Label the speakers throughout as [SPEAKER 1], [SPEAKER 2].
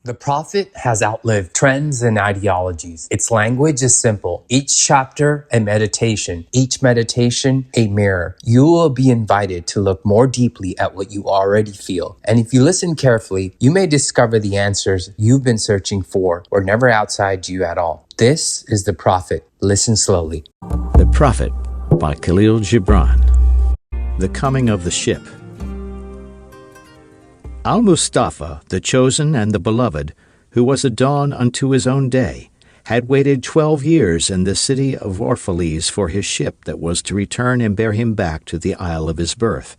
[SPEAKER 1] The prophet has outlived trends and ideologies. Its language is simple. Each chapter a meditation, each meditation a mirror. You will be invited to look more deeply at what you already feel. And if you listen carefully, you may discover the answers you've been searching for were never outside you at all. This is The Prophet. Listen slowly.
[SPEAKER 2] The Prophet by Khalil Gibran. The Coming of the Ship. Almustafa, the chosen and the beloved, who was a dawn unto his own day, had waited 12 years in the city of Orphalese for his ship that was to return and bear him back to the isle of his birth.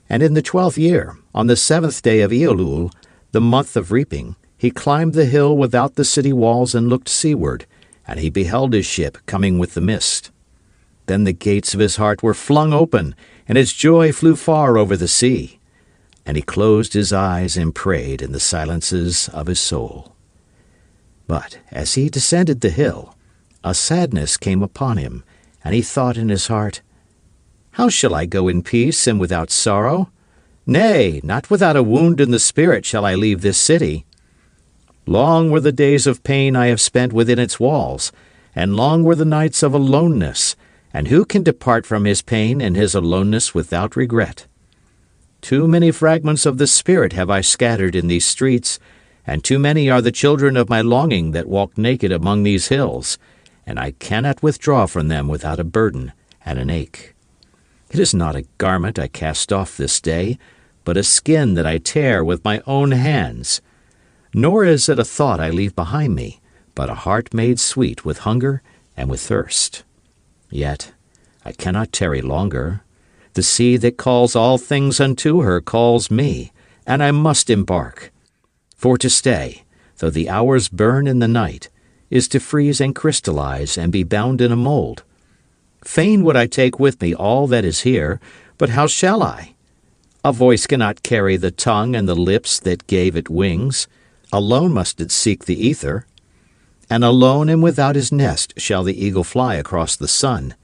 [SPEAKER 2] And in the 12th year, on the 7th day of Elul, the month of reaping, he climbed the hill without the city walls and looked seaward, and he beheld his ship coming with the mist. Then the gates of his heart were flung open, and his joy flew far over the sea. And he closed his eyes and prayed in the silences of his soul. But as he descended the hill, a sadness came upon him, and he thought in his heart, "How shall I go in peace and without sorrow? Nay, not without a wound in the spirit shall I leave this city. Long were the days of pain I have spent within its walls, and long were the nights of aloneness, and who can depart from his pain and his aloneness without regret? Too many fragments of the Spirit have I scattered in these streets, and too many are the children of my longing that walk naked among these hills, and I cannot withdraw from them without a burden and an ache. It is not a garment I cast off this day, but a skin that I tear with my own hands. Nor is it a thought I leave behind me, but a heart made sweet with hunger and with thirst. Yet I cannot tarry longer. The sea that calls all things unto her calls me, and I must embark. For to stay, though the hours burn in the night, is to freeze and crystallize and be bound in a mold. Fain would I take with me all that is here, but how shall I? A voice cannot carry the tongue and the lips that gave it wings. Alone must it seek the ether. And alone and without his nest shall the eagle fly across the sun.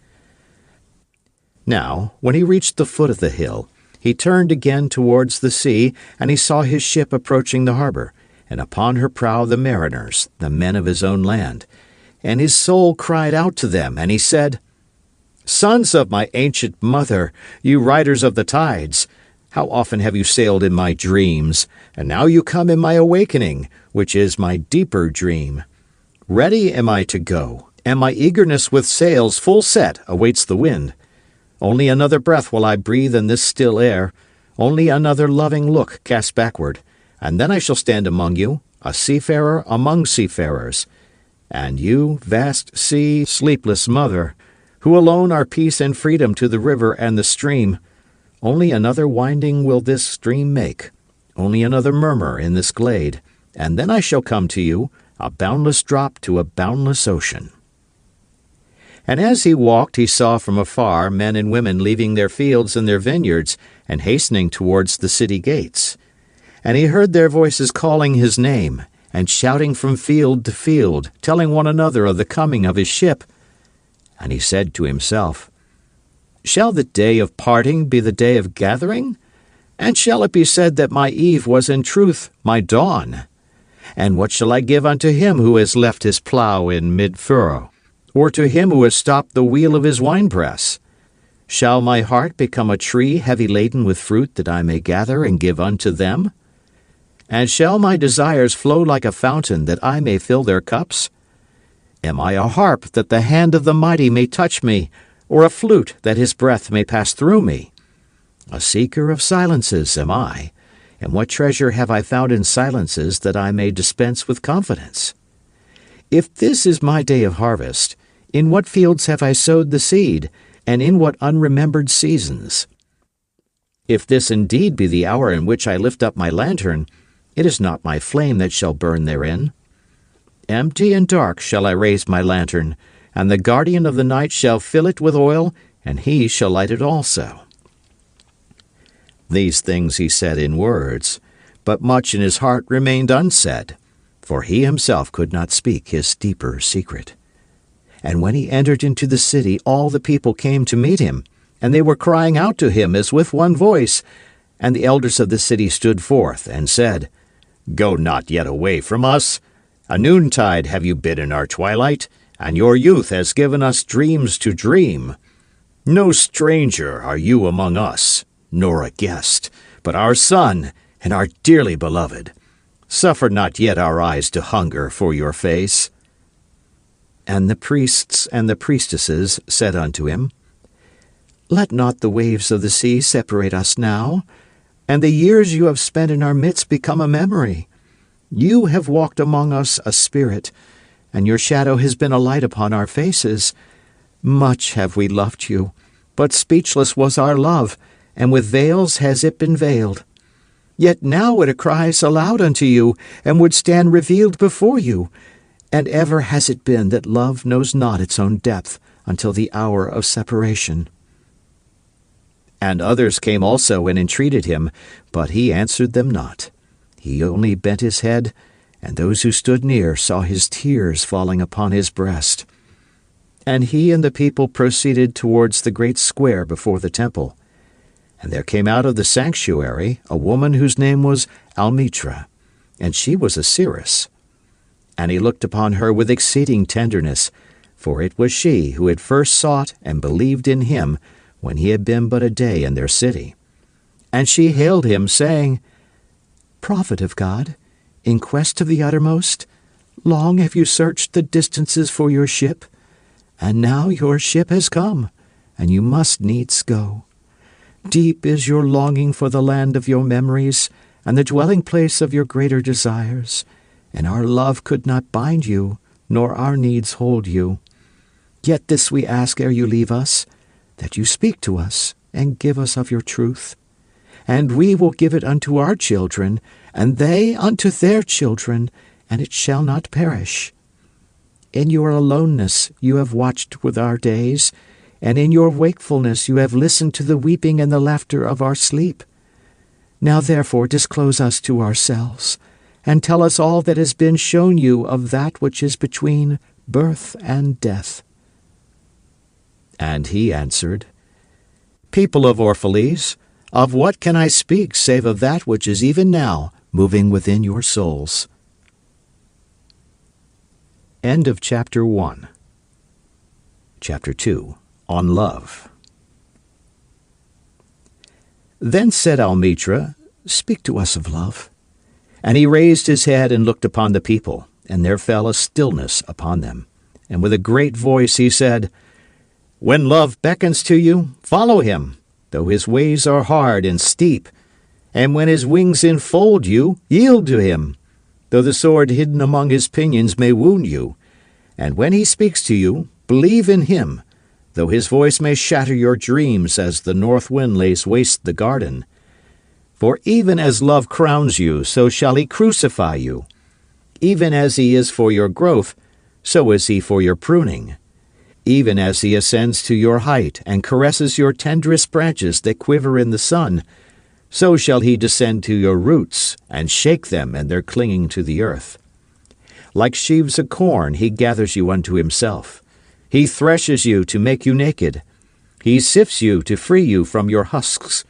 [SPEAKER 2] Now, when he reached the foot of the hill, he turned again towards the sea, and he saw his ship approaching the harbor, and upon her prow the mariners, the men of his own land. And his soul cried out to them, and he said, "Sons of my ancient mother, you riders of the tides, how often have you sailed in my dreams, and now you come in my awakening, which is my deeper dream. Ready am I to go, and my eagerness with sails full set awaits the wind. Only another breath will I breathe in this still air, only another loving look cast backward, and then I shall stand among you, a seafarer among seafarers. And you, vast sea, sleepless mother, who alone are peace and freedom to the river and the stream, only another winding will this stream make, only another murmur in this glade, and then I shall come to you, a boundless drop to a boundless ocean." And as he walked, he saw from afar men and women leaving their fields and their vineyards and hastening towards the city gates. And he heard their voices calling his name and shouting from field to field, telling one another of the coming of his ship. And he said to himself, "Shall the day of parting be the day of gathering? And shall it be said that my eve was in truth my dawn? And what shall I give unto him who has left his plough in mid-furrow? Or to him who has stopped the wheel of his winepress? Shall my heart become a tree heavy laden with fruit that I may gather and give unto them? And shall my desires flow like a fountain that I may fill their cups? Am I a harp that the hand of the mighty may touch me, or a flute that his breath may pass through me? A seeker of silences am I, and what treasure have I found in silences that I may dispense with confidence? If this is my day of harvest, in what fields have I sowed the seed, and in what unremembered seasons? If this indeed be the hour in which I lift up my lantern, it is not my flame that shall burn therein. Empty and dark shall I raise my lantern, and the guardian of the night shall fill it with oil, and he shall light it also." These things he said in words, but much in his heart remained unsaid, for he himself could not speak his deeper secret. And when he entered into the city, all the people came to meet him, and they were crying out to him as with one voice. And the elders of the city stood forth and said, Go not yet away from us. A noontide have you been in our twilight, and your youth has given us dreams to dream. No stranger are you among us, nor a guest, but our son and our dearly beloved. Suffer not yet our eyes to hunger for your face. And the priests and the priestesses said unto him, Let not the waves of the sea separate us now, and the years you have spent in our midst become a memory. You have walked among us a spirit, and your shadow has been a light upon our faces. Much have we loved you, but speechless was our love, and with veils has it been veiled. Yet now it cries aloud unto you, and would stand revealed before you. And ever has it been that love knows not its own depth until the hour of separation. And others came also and entreated him, but he answered them not. He only bent his head, and those who stood near saw his tears falling upon his breast. And he and the people proceeded towards the great square before the temple. And there came out of the sanctuary a woman whose name was Almustafa, and she was a seeress. And he looked upon her with exceeding tenderness, for it was she who had first sought and believed in him when he had been but a day in their city. And she hailed him, saying, Prophet of God, in quest of the uttermost, long have you searched the distances for your ship, and now your ship has come, and you must needs go. Deep is your longing for the land of your memories, and the dwelling place of your greater desires, and our love could not bind you, nor our needs hold you. Yet this we ask ere you leave us, that you speak to us, and give us of your truth. And we will give it unto our children, and they unto their children, and it shall not perish. In your aloneness you have watched with our days, and in your wakefulness you have listened to the weeping and the laughter of our sleep. Now therefore disclose us to ourselves, and tell us all that has been shown you of that which is between birth and death. And he answered, People of Orphalese, of what can I speak save of that which is even now moving within your souls? End of Chapter 1. Chapter 2. On Love. Then said Almustafa, Speak to us of love. And he raised his head and looked upon the people, and there fell a stillness upon them. And with a great voice he said, When love beckons to you, follow him, though his ways are hard and steep. And when his wings enfold you, yield to him, though the sword hidden among his pinions may wound you. And when he speaks to you, believe in him, though his voice may shatter your dreams as the north wind lays waste the garden. For even as love crowns you, so shall he crucify you. Even as he is for your growth, so is he for your pruning. Even as he ascends to your height and caresses your tenderest branches that quiver in the sun, so shall he descend to your roots and shake them and their clinging to the earth. Like sheaves of corn he gathers you unto himself. He threshes you to make you naked. He sifts you to free you from your husks.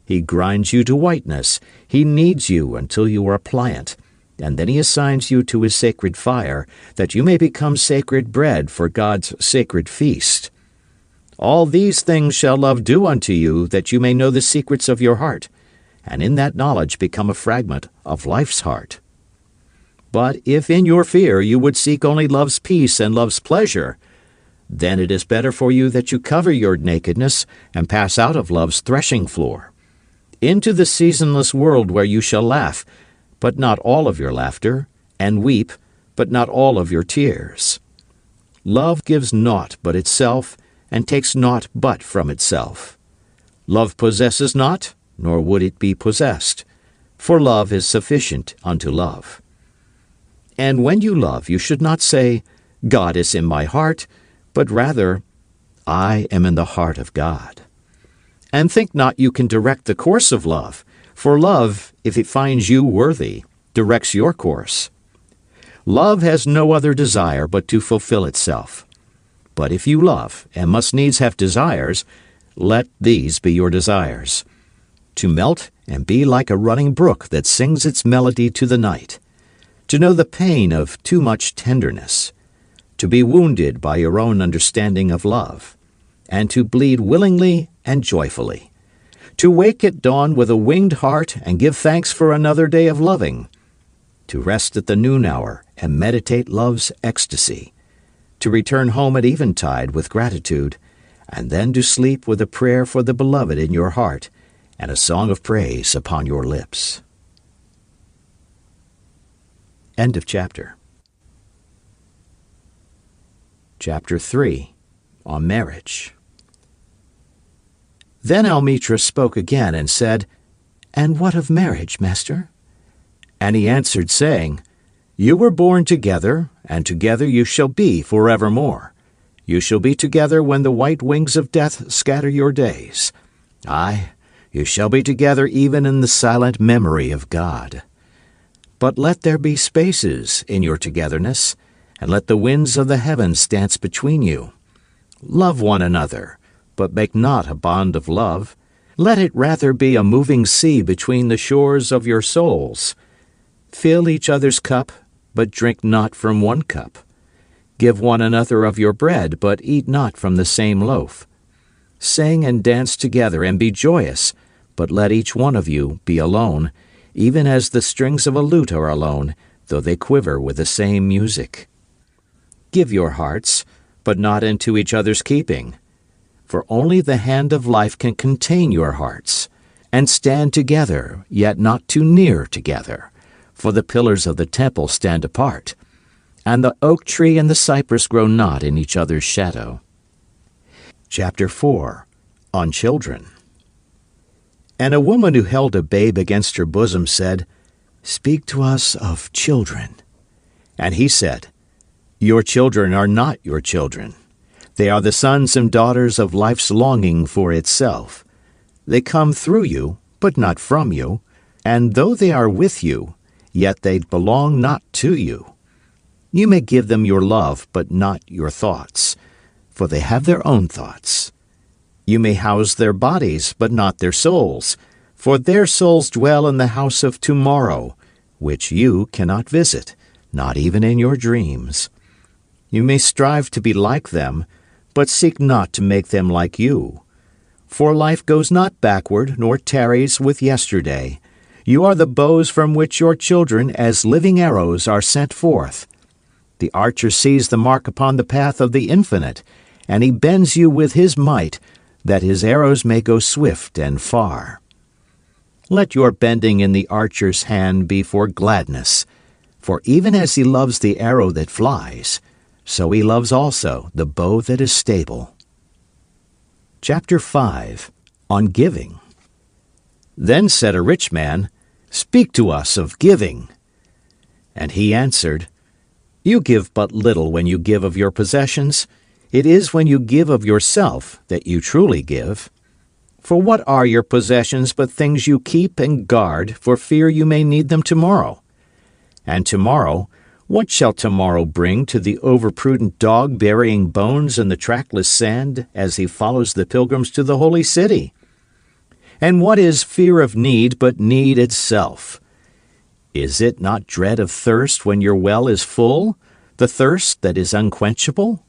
[SPEAKER 2] He grinds you to whiteness. He kneads you until you are pliant. And then he assigns you to his sacred fire, that you may become sacred bread for God's sacred feast. All these things shall love do unto you, that you may know the secrets of your heart, and in that knowledge become a fragment of life's heart. But if in your fear you would seek only love's peace and love's pleasure, then it is better for you that you cover your nakedness and pass out of love's threshing floor, into the seasonless world where you shall laugh, but not all of your laughter, and weep, but not all of your tears. Love gives naught but itself, and takes naught but from itself. Love possesses not, nor would it be possessed, for love is sufficient unto love. And when you love, you should not say, God is in my heart, but rather, I am in the heart of God. And think not you can direct the course of love, for love, if it finds you worthy, directs your course. Love has no other desire but to fulfill itself. But if you love, and must needs have desires, let these be your desires. to melt and be like a running brook that sings its melody to the night, to know the pain of too much tenderness, to be wounded by your own understanding of love, and to bleed willingly and joyfully, to wake at dawn with a winged heart and give thanks for another day of loving, to rest at the noon hour and meditate love's ecstasy, to return home at eventide with gratitude, and then to sleep with a prayer for the beloved in your heart and a song of praise upon your lips. End of chapter. Chapter 3. On Marriage. Then Almitra spoke again and said, "And what of marriage, master?" And he answered, saying, "You were born together, and together you shall be forevermore. You shall be together when the white wings of death scatter your days. Aye, you shall be together even in the silent memory of God. But let there be spaces in your togetherness, and let the winds of the heavens dance between you. Love one another, but make not a bond of love. Let it rather be a moving sea between the shores of your souls. Fill each other's cup, but drink not from one cup. Give one another of your bread, but eat not from the same loaf. Sing and dance together and be joyous, but let each one of you be alone, even as the strings of a lute are alone, though they quiver with the same music. Give your hearts, but not into each other's keeping. For only the hand of life can contain your hearts, and stand together, yet not too near together. For the pillars of the temple stand apart, and the oak tree and the cypress grow not in each other's shadow. Chapter 4. On Children. And a woman who held a babe against her bosom said, "Speak to us of children." And he said, "Your children are not your children. They are the sons and daughters of life's longing for itself. They come through you, but not from you, and though they are with you, yet they belong not to you. You may give them your love, but not your thoughts, for they have their own thoughts. You may house their bodies, but not their souls, for their souls dwell in the house of tomorrow, which you cannot visit, not even in your dreams. You may strive to be like them, but seek not to make them like you. For life goes not backward, nor tarries with yesterday. You are the bows from which your children, as living arrows, are sent forth. The archer sees the mark upon the path of the infinite, and he bends you with his might, that his arrows may go swift and far. Let your bending in the archer's hand be for gladness, for even as he loves the arrow that flies, so he loves also the bow that is stable. Chapter 5. On Giving. Then said a rich man, "Speak to us of giving." And he answered, "You give but little when you give of your possessions. It is when you give of yourself that you truly give. For what are your possessions but things you keep and guard for fear you may need them tomorrow? And tomorrow, what shall tomorrow bring to the overprudent dog burying bones in the trackless sand as he follows the pilgrims to the holy city? And what is fear of need but need itself? Is it not dread of thirst when your well is full, the thirst that is unquenchable?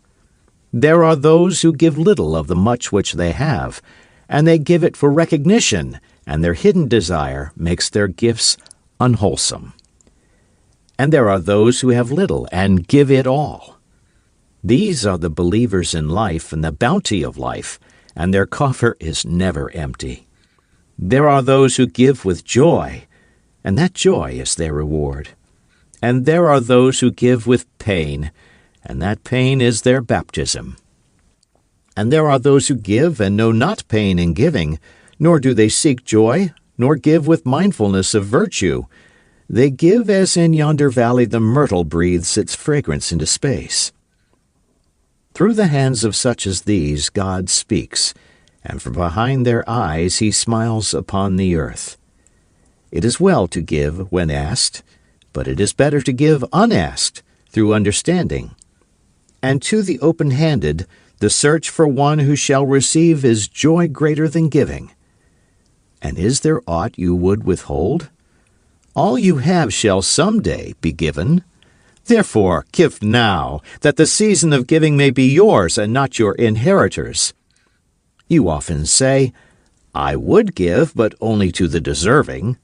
[SPEAKER 2] There are those who give little of the much which they have, and they give it for recognition, and their hidden desire makes their gifts unwholesome. And there are those who have little and give it all. These are the believers in life and the bounty of life, and their coffer is never empty. There are those who give with joy, and that joy is their reward. And there are those who give with pain, and that pain is their baptism. And there are those who give and know not pain in giving, nor do they seek joy, nor give with mindfulness of virtue. They give as in yonder valley the myrtle breathes its fragrance into space. Through the hands of such as these God speaks, and from behind their eyes he smiles upon the earth. It is well to give when asked, but it is better to give unasked, through understanding. And to the open-handed, the search for one who shall receive is joy greater than giving. And is there aught you would withhold? All you have shall some day be given. Therefore give now, that the season of giving may be yours and not your inheritors. You often say, I would give, but only to the deserving.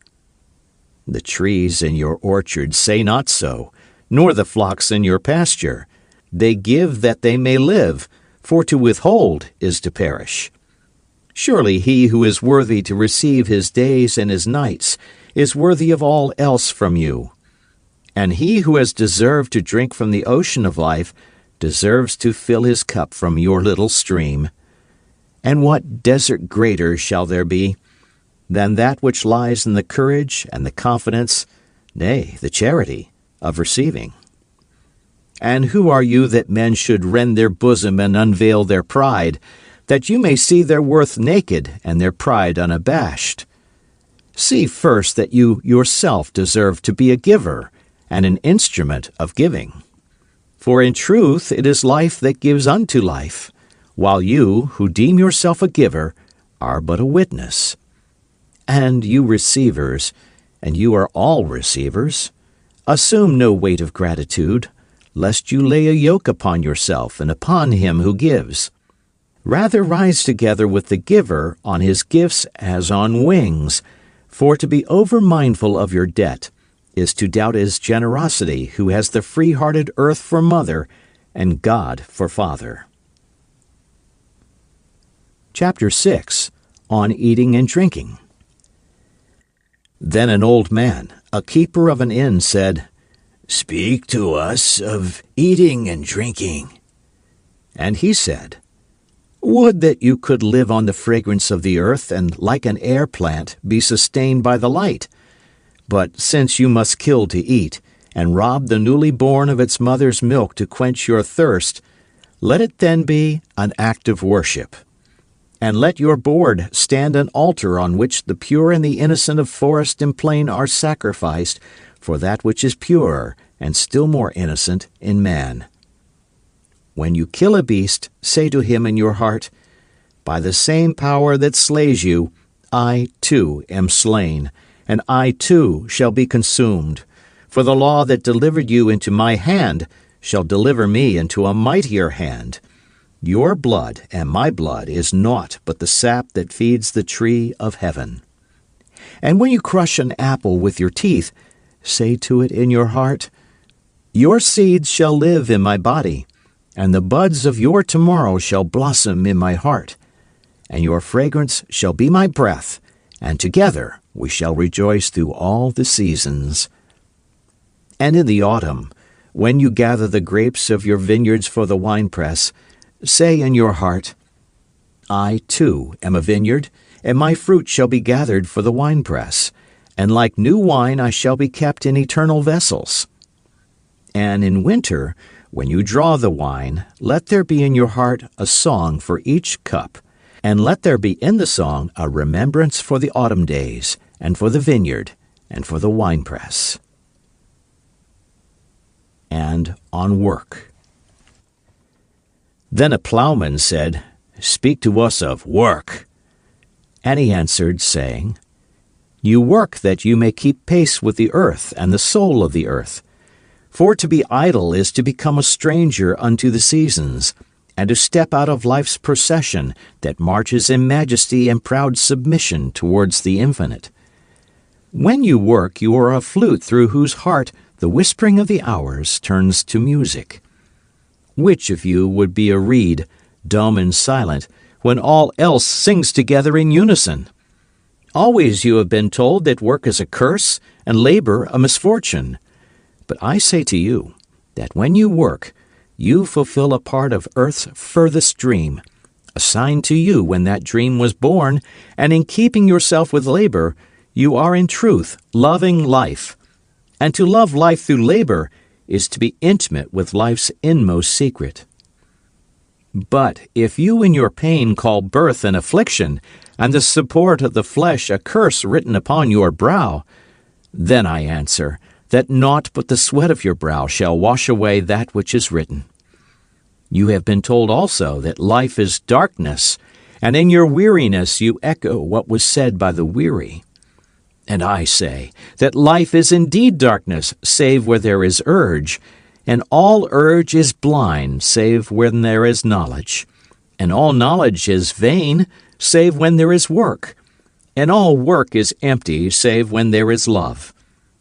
[SPEAKER 2] The trees in your orchard say not so, nor the flocks in your pasture. They give that they may live, for to withhold is to perish. Surely he who is worthy to receive his days and his nights is worthy of all else from you. And he who has deserved to drink from the ocean of life deserves to fill his cup from your little stream. And what desert greater shall there be than that which lies in the courage and the confidence, nay, the charity, of receiving? And who are you that men should rend their bosom and unveil their pride, that you may see their worth naked and their pride unabashed? See first that you yourself deserve to be a giver and an instrument of giving. For in truth it is life that gives unto life, while you, who deem yourself a giver, are but a witness. And you receivers, and you are all receivers, assume no weight of gratitude, lest you lay a yoke upon yourself and upon him who gives. Rather rise together with the giver on his gifts as on wings, for to be over-mindful of your debt is to doubt his generosity who has the free-hearted earth for mother and God for father. Chapter 6. On Eating and Drinking. Then an old man, a keeper of an inn, said, Speak to us of eating and drinking. And he said, Would that you could live on the fragrance of the earth and, like an air plant, be sustained by the light. But since you must kill to eat, and rob the newly born of its mother's milk to quench your thirst, let it then be an act of worship. And let your board stand an altar on which the pure and the innocent of forest and plain are sacrificed for that which is purer and still more innocent in man. When you kill a beast, say to him in your heart, By the same power that slays you, I too am slain, and I too shall be consumed. For the law that delivered you into my hand shall deliver me into a mightier hand. Your blood and my blood is naught but the sap that feeds the tree of heaven. And when you crush an apple with your teeth, say to it in your heart, Your seeds shall live in my body, and the buds of your tomorrow shall blossom in my heart. And your fragrance shall be my breath, and together we shall rejoice through all the seasons. And in the autumn, when you gather the grapes of your vineyards for the winepress, say in your heart, I too am a vineyard, and my fruit shall be gathered for the winepress, and like new wine I shall be kept in eternal vessels. And in winter, when you draw the wine, let there be in your heart a song for each cup, and let there be in the song a remembrance for the autumn days, and for the vineyard, and for the winepress. And on work. Then a plowman said, Speak to us of work. And he answered, saying, You work that you may keep pace with the earth and the soul of the earth. For to be idle is to become a stranger unto the seasons, and to step out of life's procession that marches in majesty and proud submission towards the infinite. When you work, you are a flute through whose heart the whispering of the hours turns to music. Which of you would be a reed, dumb and silent, when all else sings together in unison? Always you have been told that work is a curse and labor a misfortune. But I say to you that when you work, you fulfill a part of earth's furthest dream, assigned to you when that dream was born, and in keeping yourself with labor, you are in truth loving life. And to love life through labor is to be intimate with life's inmost secret. But if you in your pain call birth an affliction, and the support of the flesh a curse written upon your brow, then I answer that naught but the sweat of your brow shall wash away that which is written. You have been told also that life is darkness, and in your weariness you echo what was said by the weary. And I say that life is indeed darkness, save where there is urge, and all urge is blind, save when there is knowledge. And all knowledge is vain, save when there is work. And all work is empty, save when there is love.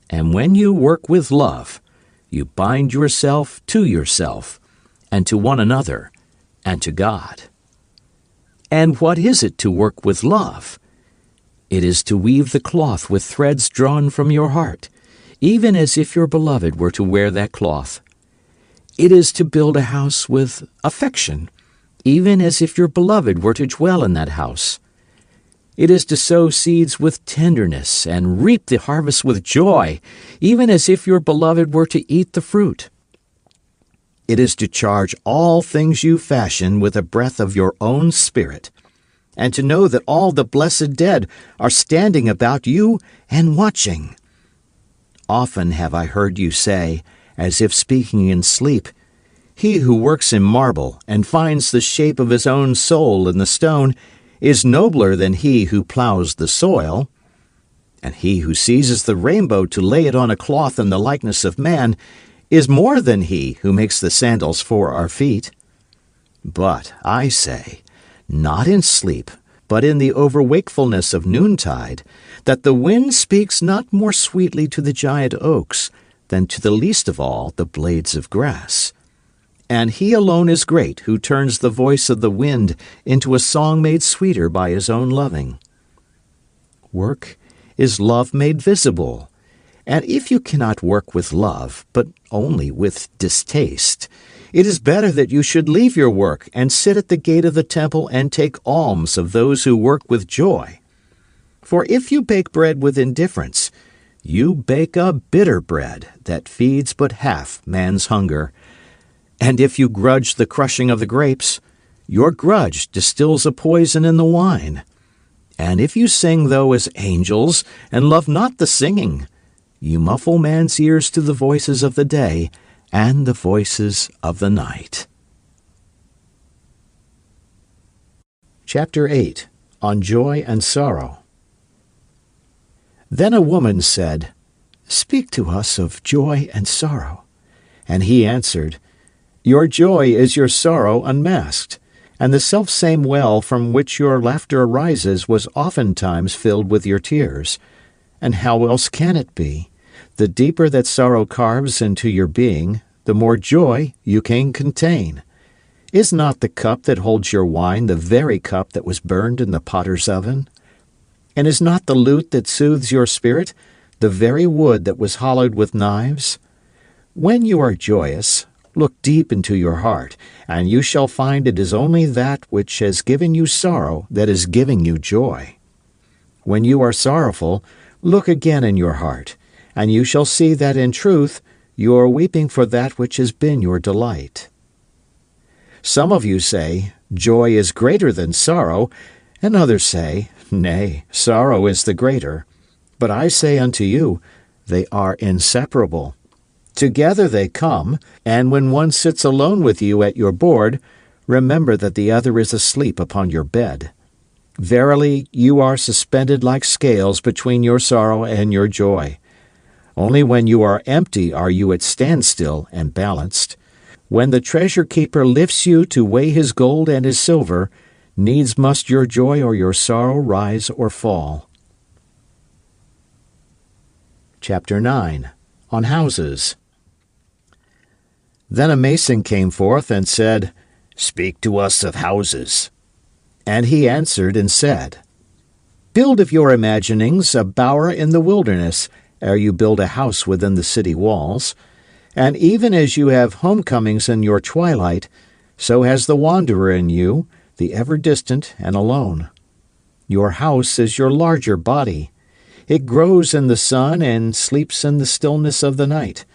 [SPEAKER 2] And when you work with love, you bind yourself to yourself, and to one another, and to God. And what is it to work with love? It is to weave the cloth with threads drawn from your heart, even as if your beloved were to wear that cloth. It is to build a house with affection, even as if your beloved were to dwell in that house. It is to sow seeds with tenderness and reap the harvest with joy, even as if your beloved were to eat the fruit. It is to charge all things you fashion with a breath of your own spirit, and to know that all the blessed dead are standing about you and watching. Often have I heard you say, as if speaking in sleep, "He who works in marble and finds the shape of his own soul in the stone is nobler than he who plows the soil. And he who seizes the rainbow to lay it on a cloth in the likeness of man is more than he who makes the sandals for our feet." But I say, not in sleep, but in the overwakefulness of noontide, that the wind speaks not more sweetly to the giant oaks than to the least of all the blades of grass. And he alone is great who turns the voice of the wind into a song made sweeter by his own loving. Work is love made visible, and if you cannot work with love, but only with distaste, it is better that you should leave your work and sit at the gate of the temple and take alms of those who work with joy. For if you bake bread with indifference, you bake a bitter bread that feeds but half man's hunger. And if you grudge the crushing of the grapes, your grudge distills a poison in the wine. And if you sing though as angels and love not the singing, you muffle man's ears to the voices of the day and the voices of the night. Chapter 8. On Joy and Sorrow. Then a woman said, "Speak to us of joy and sorrow." And he answered, "Your joy is your sorrow unmasked, and the selfsame well from which your laughter arises was oftentimes filled with your tears. And how else can it be? The deeper that sorrow carves into your being, the more joy you can contain. Is not the cup that holds your wine the very cup that was burned in the potter's oven? And is not the lute that soothes your spirit the very wood that was hollowed with knives? When you are joyous, look deep into your heart, and you shall find it is only that which has given you sorrow that is giving you joy. When you are sorrowful, look again in your heart, and you shall see that in truth you are weeping for that which has been your delight. Some of you say, "Joy is greater than sorrow," and others say, "Nay, sorrow is the greater." But I say unto you, they are inseparable. Together they come, and when one sits alone with you at your board, remember that the other is asleep upon your bed. Verily, you are suspended like scales between your sorrow and your joy. Only when you are empty are you at standstill and balanced. When the treasure-keeper lifts you to weigh his gold and his silver, needs must your joy or your sorrow rise or fall. Chapter 9. On Houses. Then a mason came forth and said, "Speak to us of houses." And he answered and said, "Build of your imaginings a bower in the wilderness, ere you build a house within the city walls. And even as you have homecomings in your twilight, so has the wanderer in you, the ever distant and alone. Your house is your larger body. It grows in the sun and sleeps in the stillness of the night,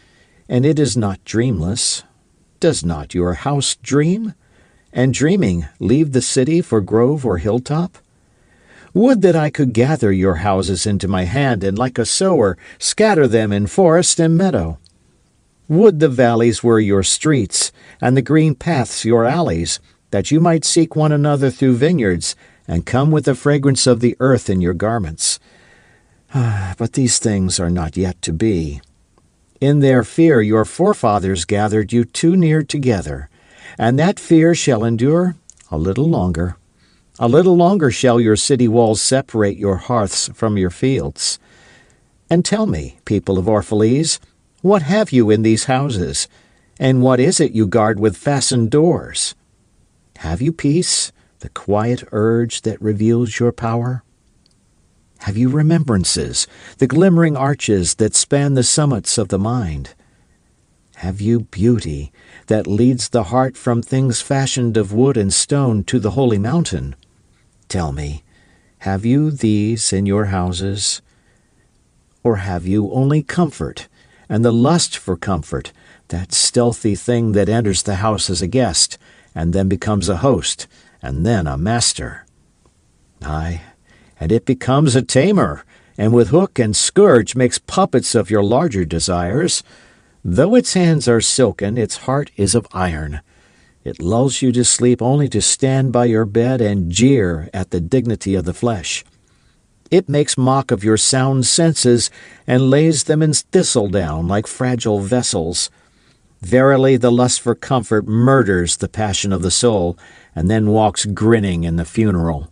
[SPEAKER 2] and it is not dreamless. Does not your house dream? And dreaming, leave the city for grove or hilltop? Would that I could gather your houses into my hand, and like a sower, scatter them in forest and meadow. Would the valleys were your streets, and the green paths your alleys, that you might seek one another through vineyards, and come with the fragrance of the earth in your garments. But these things are not yet to be. In their fear your forefathers gathered you too near together, and that fear shall endure a little longer. A little longer shall your city walls separate your hearths from your fields. And tell me, people of Orphalese, what have you in these houses? And what is it you guard with fastened doors? Have you peace, the quiet urge that reveals your power? Have you remembrances, the glimmering arches that span the summits of the mind? Have you beauty that leads the heart from things fashioned of wood and stone to the holy mountain? Tell me, have you these in your houses? Or have you only comfort, and the lust for comfort, that stealthy thing that enters the house as a guest, and then becomes a host, and then a master? Aye, and it becomes a tamer, and with hook and scourge makes puppets of your larger desires. Though its hands are silken, its heart is of iron. It lulls you to sleep only to stand by your bed and jeer at the dignity of the flesh. It makes mock of your sound senses and lays them in thistledown like fragile vessels. Verily, the lust for comfort murders the passion of the soul, and then walks grinning in the funeral.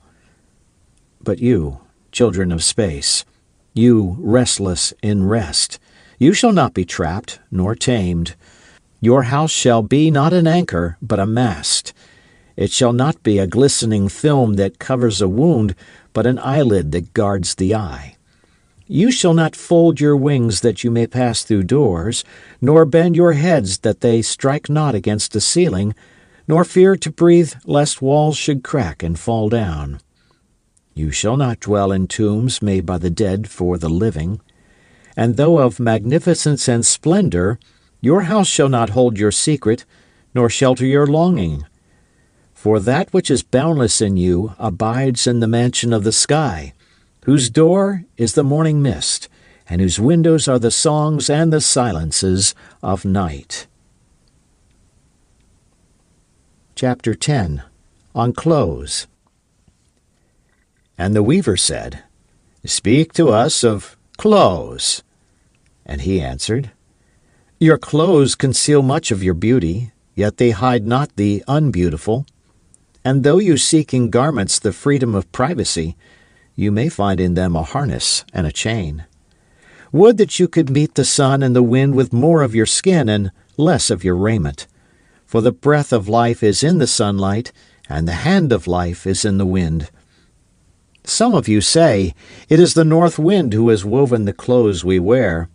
[SPEAKER 2] But you, children of space, you restless in rest, you shall not be trapped nor tamed. Your house shall be not an anchor, but a mast. It shall not be a glistening film that covers a wound, but an eyelid that guards the eye. You shall not fold your wings that you may pass through doors, nor bend your heads that they strike not against a ceiling, nor fear to breathe lest walls should crack and fall down. You shall not dwell in tombs made by the dead for the living. And though of magnificence and splendor, your house shall not hold your secret, nor shelter your longing. For that which is boundless in you abides in the mansion of the sky, whose door is the morning mist, and whose windows are the songs and the silences of night. Chapter 10. On Clothes. And the weaver said, Speak to us of clothes. And he answered, Your clothes conceal much of your beauty, yet they hide not the unbeautiful. And though you seek in garments the freedom of privacy, you may find in them a harness and a chain. Would that you could meet the sun and the wind with more of your skin and less of your raiment. For the breath of life is in the sunlight, and the hand of life is in the wind. Some of you say, It is the north wind who has woven the clothes we wear.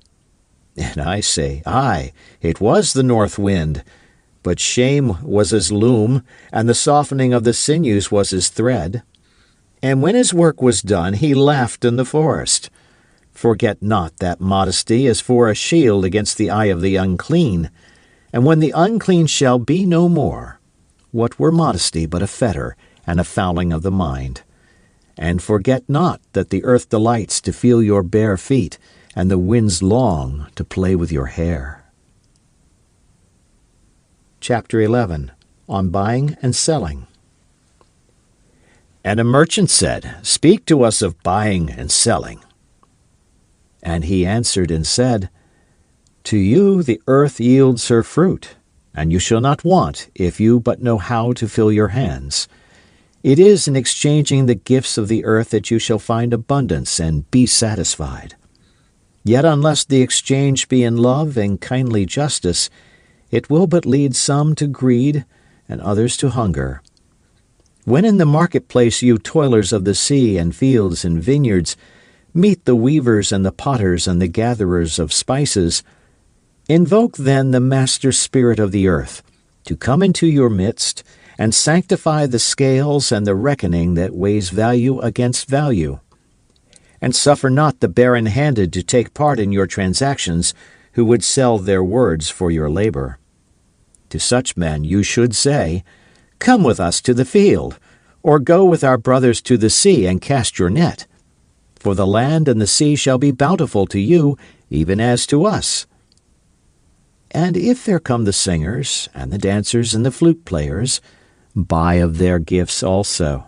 [SPEAKER 2] And I say, Aye, it was the north wind. But shame was his loom, and the softening of the sinews was his thread. And when his work was done, he laughed in the forest. Forget not that modesty is for a shield against the eye of the unclean. And when the unclean shall be no more, what were modesty but a fetter and a fouling of the mind? And forget not that the earth delights to feel your bare feet, and the winds long to play with your hair. Chapter 11. On Buying and Selling. And a merchant said, Speak to us of buying and selling. And he answered and said, To you the earth yields her fruit, and you shall not want if you but know how to fill your hands. It is in exchanging the gifts of the earth that you shall find abundance and be satisfied. Yet unless the exchange be in love and kindly justice, it will but lead some to greed and others to hunger. When in the marketplace you toilers of the sea and fields and vineyards meet the weavers and the potters and the gatherers of spices, invoke then the master spirit of the earth to come into your midst and sanctify the scales and the reckoning that weighs value against value. And suffer not the barren-handed to take part in your transactions, who would sell their words for your labor. To such men you should say, Come with us to the field, or go with our brothers to the sea and cast your net. For the land and the sea shall be bountiful to you, even as to us. And if there come the singers, and the dancers, and the flute players, buy of their gifts also.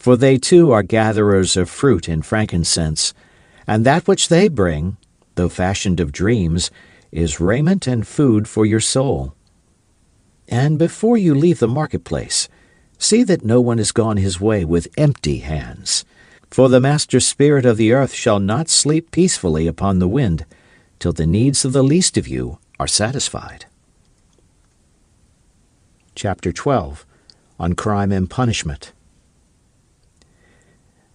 [SPEAKER 2] For they too are gatherers of fruit and frankincense, and that which they bring, though fashioned of dreams, is raiment and food for your soul. And before you leave the marketplace, see that no one has gone his way with empty hands. For the master spirit of the earth shall not sleep peacefully upon the wind, till the needs of the least of you are satisfied. Chapter 12. On Crime and Punishment.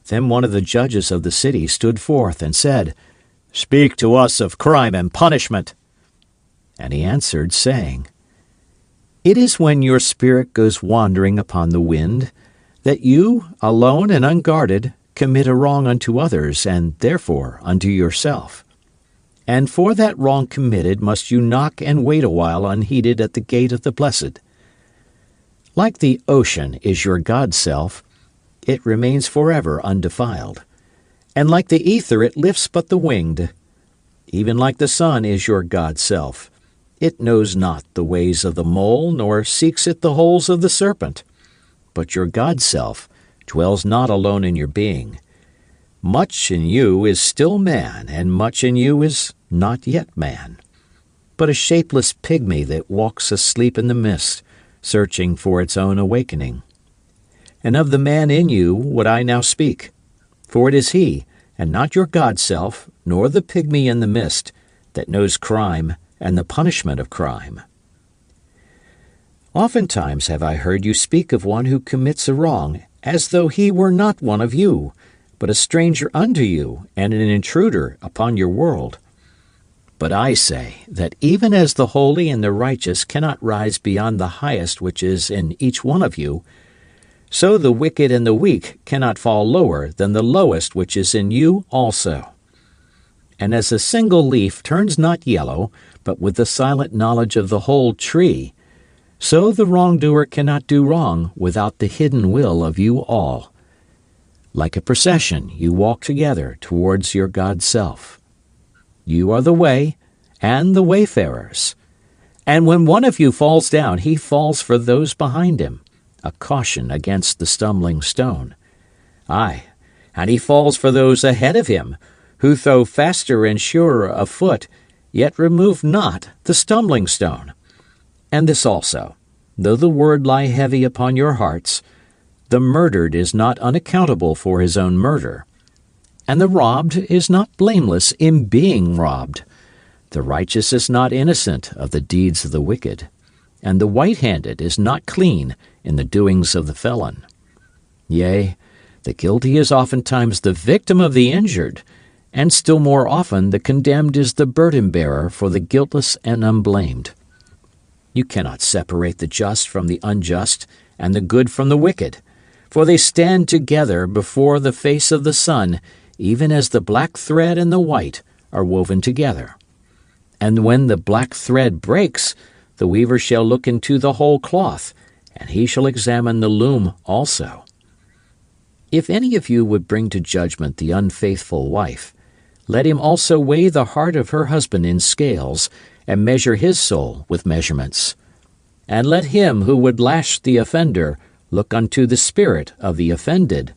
[SPEAKER 2] Then one of the judges of the city stood forth and said, "Speak to us of crime and punishment." And he answered, saying, "It is when your spirit goes wandering upon the wind, that you, alone and unguarded, commit a wrong unto others, and therefore unto yourself. And for that wrong committed must you knock and wait a while unheeded at the gate of the blessed. Like the ocean is your God-self, it remains forever undefiled. And like the ether it lifts but the winged. Even like the sun is your God-self, it knows not the ways of the mole, nor seeks it the holes of the serpent. But your God-self dwells not alone in your being. Much in you is still man, and much in you is not yet man, but a shapeless pygmy that walks asleep in the mist, searching for its own awakening. And of the man in you would I now speak, for it is he, and not your God-self, nor the pygmy in the mist, that knows crime and the punishment of crime. Oftentimes have I heard you speak of one who commits a wrong, as though he were not one of you, but a stranger unto you, and an intruder upon your world. But I say that even as the holy and the righteous cannot rise beyond the highest which is in each one of you, so the wicked and the weak cannot fall lower than the lowest which is in you also. And as a single leaf turns not yellow, but with the silent knowledge of the whole tree, so the wrongdoer cannot do wrong without the hidden will of you all. Like a procession, you walk together towards your God-self. You are the way and the wayfarers. And when one of you falls down, he falls for those behind him, a caution against the stumbling stone. Aye, and he falls for those ahead of him, who though faster and surer of foot, yet remove not the stumbling stone. And this also, though the word lie heavy upon your hearts, the murdered is not unaccountable for his own murder, and the robbed is not blameless in being robbed. The righteous is not innocent of the deeds of the wicked, and the white-handed is not clean in the doings of the felon. Yea, the guilty is oftentimes the victim of the injured, and still more often the condemned is the burden-bearer for the guiltless and unblamed. You cannot separate the just from the unjust, and the good from the wicked, for they stand together before the face of the sun, even as the black thread and the white are woven together. And when the black thread breaks, the weaver shall look into the whole cloth, and he shall examine the loom also. If any of you would bring to judgment the unfaithful wife, let him also weigh the heart of her husband in scales, and measure his soul with measurements. And let him who would lash the offender look unto the spirit of the offended.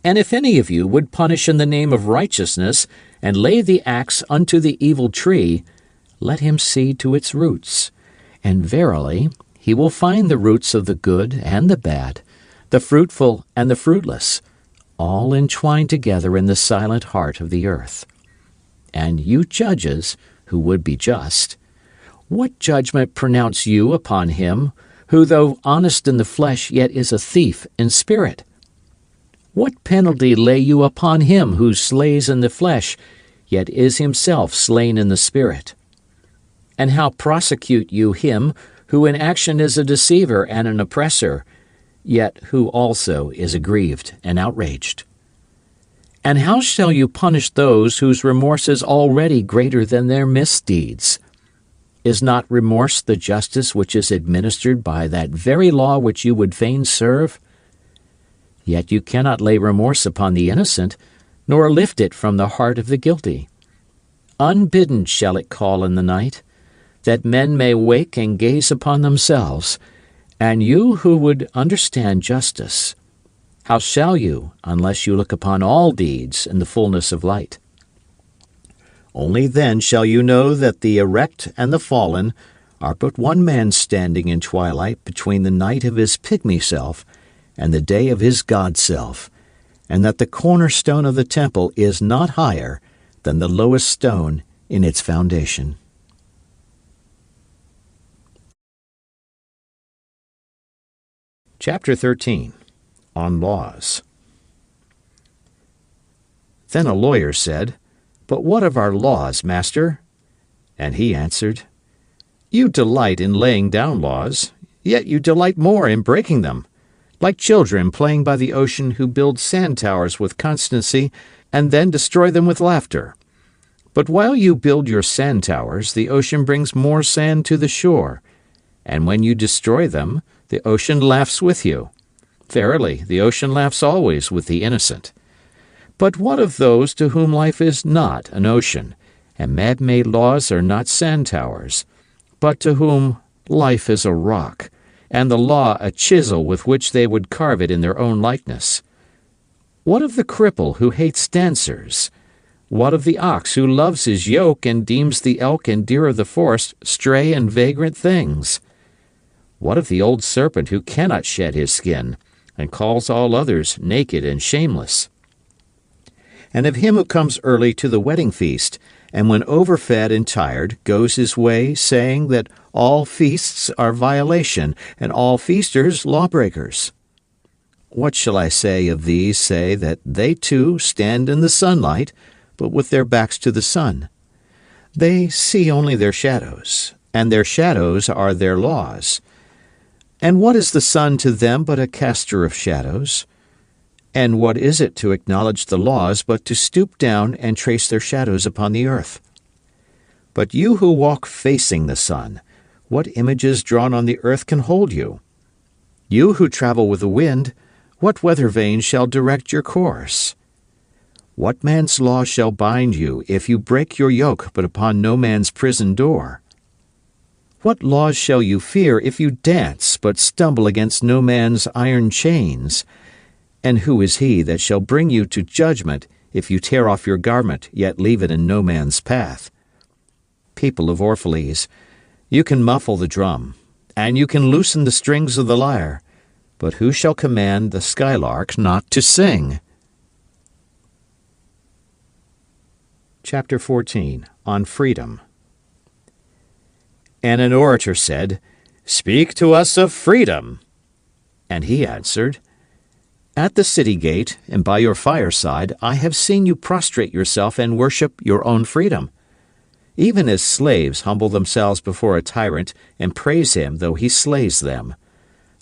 [SPEAKER 2] And if any of you would punish in the name of righteousness, and lay the axe unto the evil tree, let him see to its roots. And verily, he will find the roots of the good and the bad, the fruitful and the fruitless, all entwined together in the silent heart of the earth. And you judges, who would be just, what judgment pronounce you upon him, who though honest in the flesh yet is a thief in spirit? What penalty lay you upon him who slays in the flesh, yet is himself slain in the spirit? And how prosecute you him who in action is a deceiver and an oppressor, yet who also is aggrieved and outraged? And how shall you punish those whose remorse is already greater than their misdeeds? Is not remorse the justice which is administered by that very law which you would fain serve? Yet you cannot lay remorse upon the innocent, nor lift it from the heart of the guilty. Unbidden shall it call in the night, that men may wake and gaze upon themselves. And you who would understand justice, How shall you, unless you look upon all deeds in the fullness of light? Only then shall you know that the erect and the fallen are but one man standing in twilight between the night of his pygmy self and the day of his God self, and that the cornerstone of the temple is not higher than the lowest stone in its foundation. Chapter 13. On Laws. Then a lawyer said, "But what of our laws, master?" And he answered, "You delight in laying down laws, yet you delight more in breaking them, like children playing by the ocean who build sand towers with constancy and then destroy them with laughter. But while you build your sand towers, the ocean brings more sand to the shore, and when you destroy them, the ocean laughs with you. Verily, the ocean laughs always with the innocent. But what of those to whom life is not an ocean, and man-made laws are not sand towers, but to whom life is a rock, and the law a chisel with which they would carve it in their own likeness? What of the cripple who hates dancers? What of the ox who loves his yoke and deems the elk and deer of the forest stray and vagrant things? What of the old serpent who cannot shed his skin, and calls all others naked and shameless? And of him who comes early to the wedding feast, and when overfed and tired goes his way, saying that all feasts are violation, and all feasters lawbreakers? What shall I say of these? Say that they too stand in the sunlight, but with their backs to the sun. They see only their shadows, and their shadows are their laws. And what is the sun to them but a caster of shadows? And what is it to acknowledge the laws but to stoop down and trace their shadows upon the earth? But you who walk facing the sun, what images drawn on the earth can hold you? You who travel with the wind, what weather vane shall direct your course? What man's law shall bind you if you break your yoke but upon no man's prison door? What laws shall you fear if you dance but stumble against no man's iron chains? And who is he that shall bring you to judgment if you tear off your garment yet leave it in no man's path? People of Orphalese, you can muffle the drum, and you can loosen the strings of the lyre, but who shall command the skylark not to sing? Chapter 14. On Freedom. And an orator said, "Speak to us of freedom." And he answered, "At the city gate and by your fireside I have seen you prostrate yourself and worship your own freedom. Even as slaves humble themselves before a tyrant and praise him though he slays them.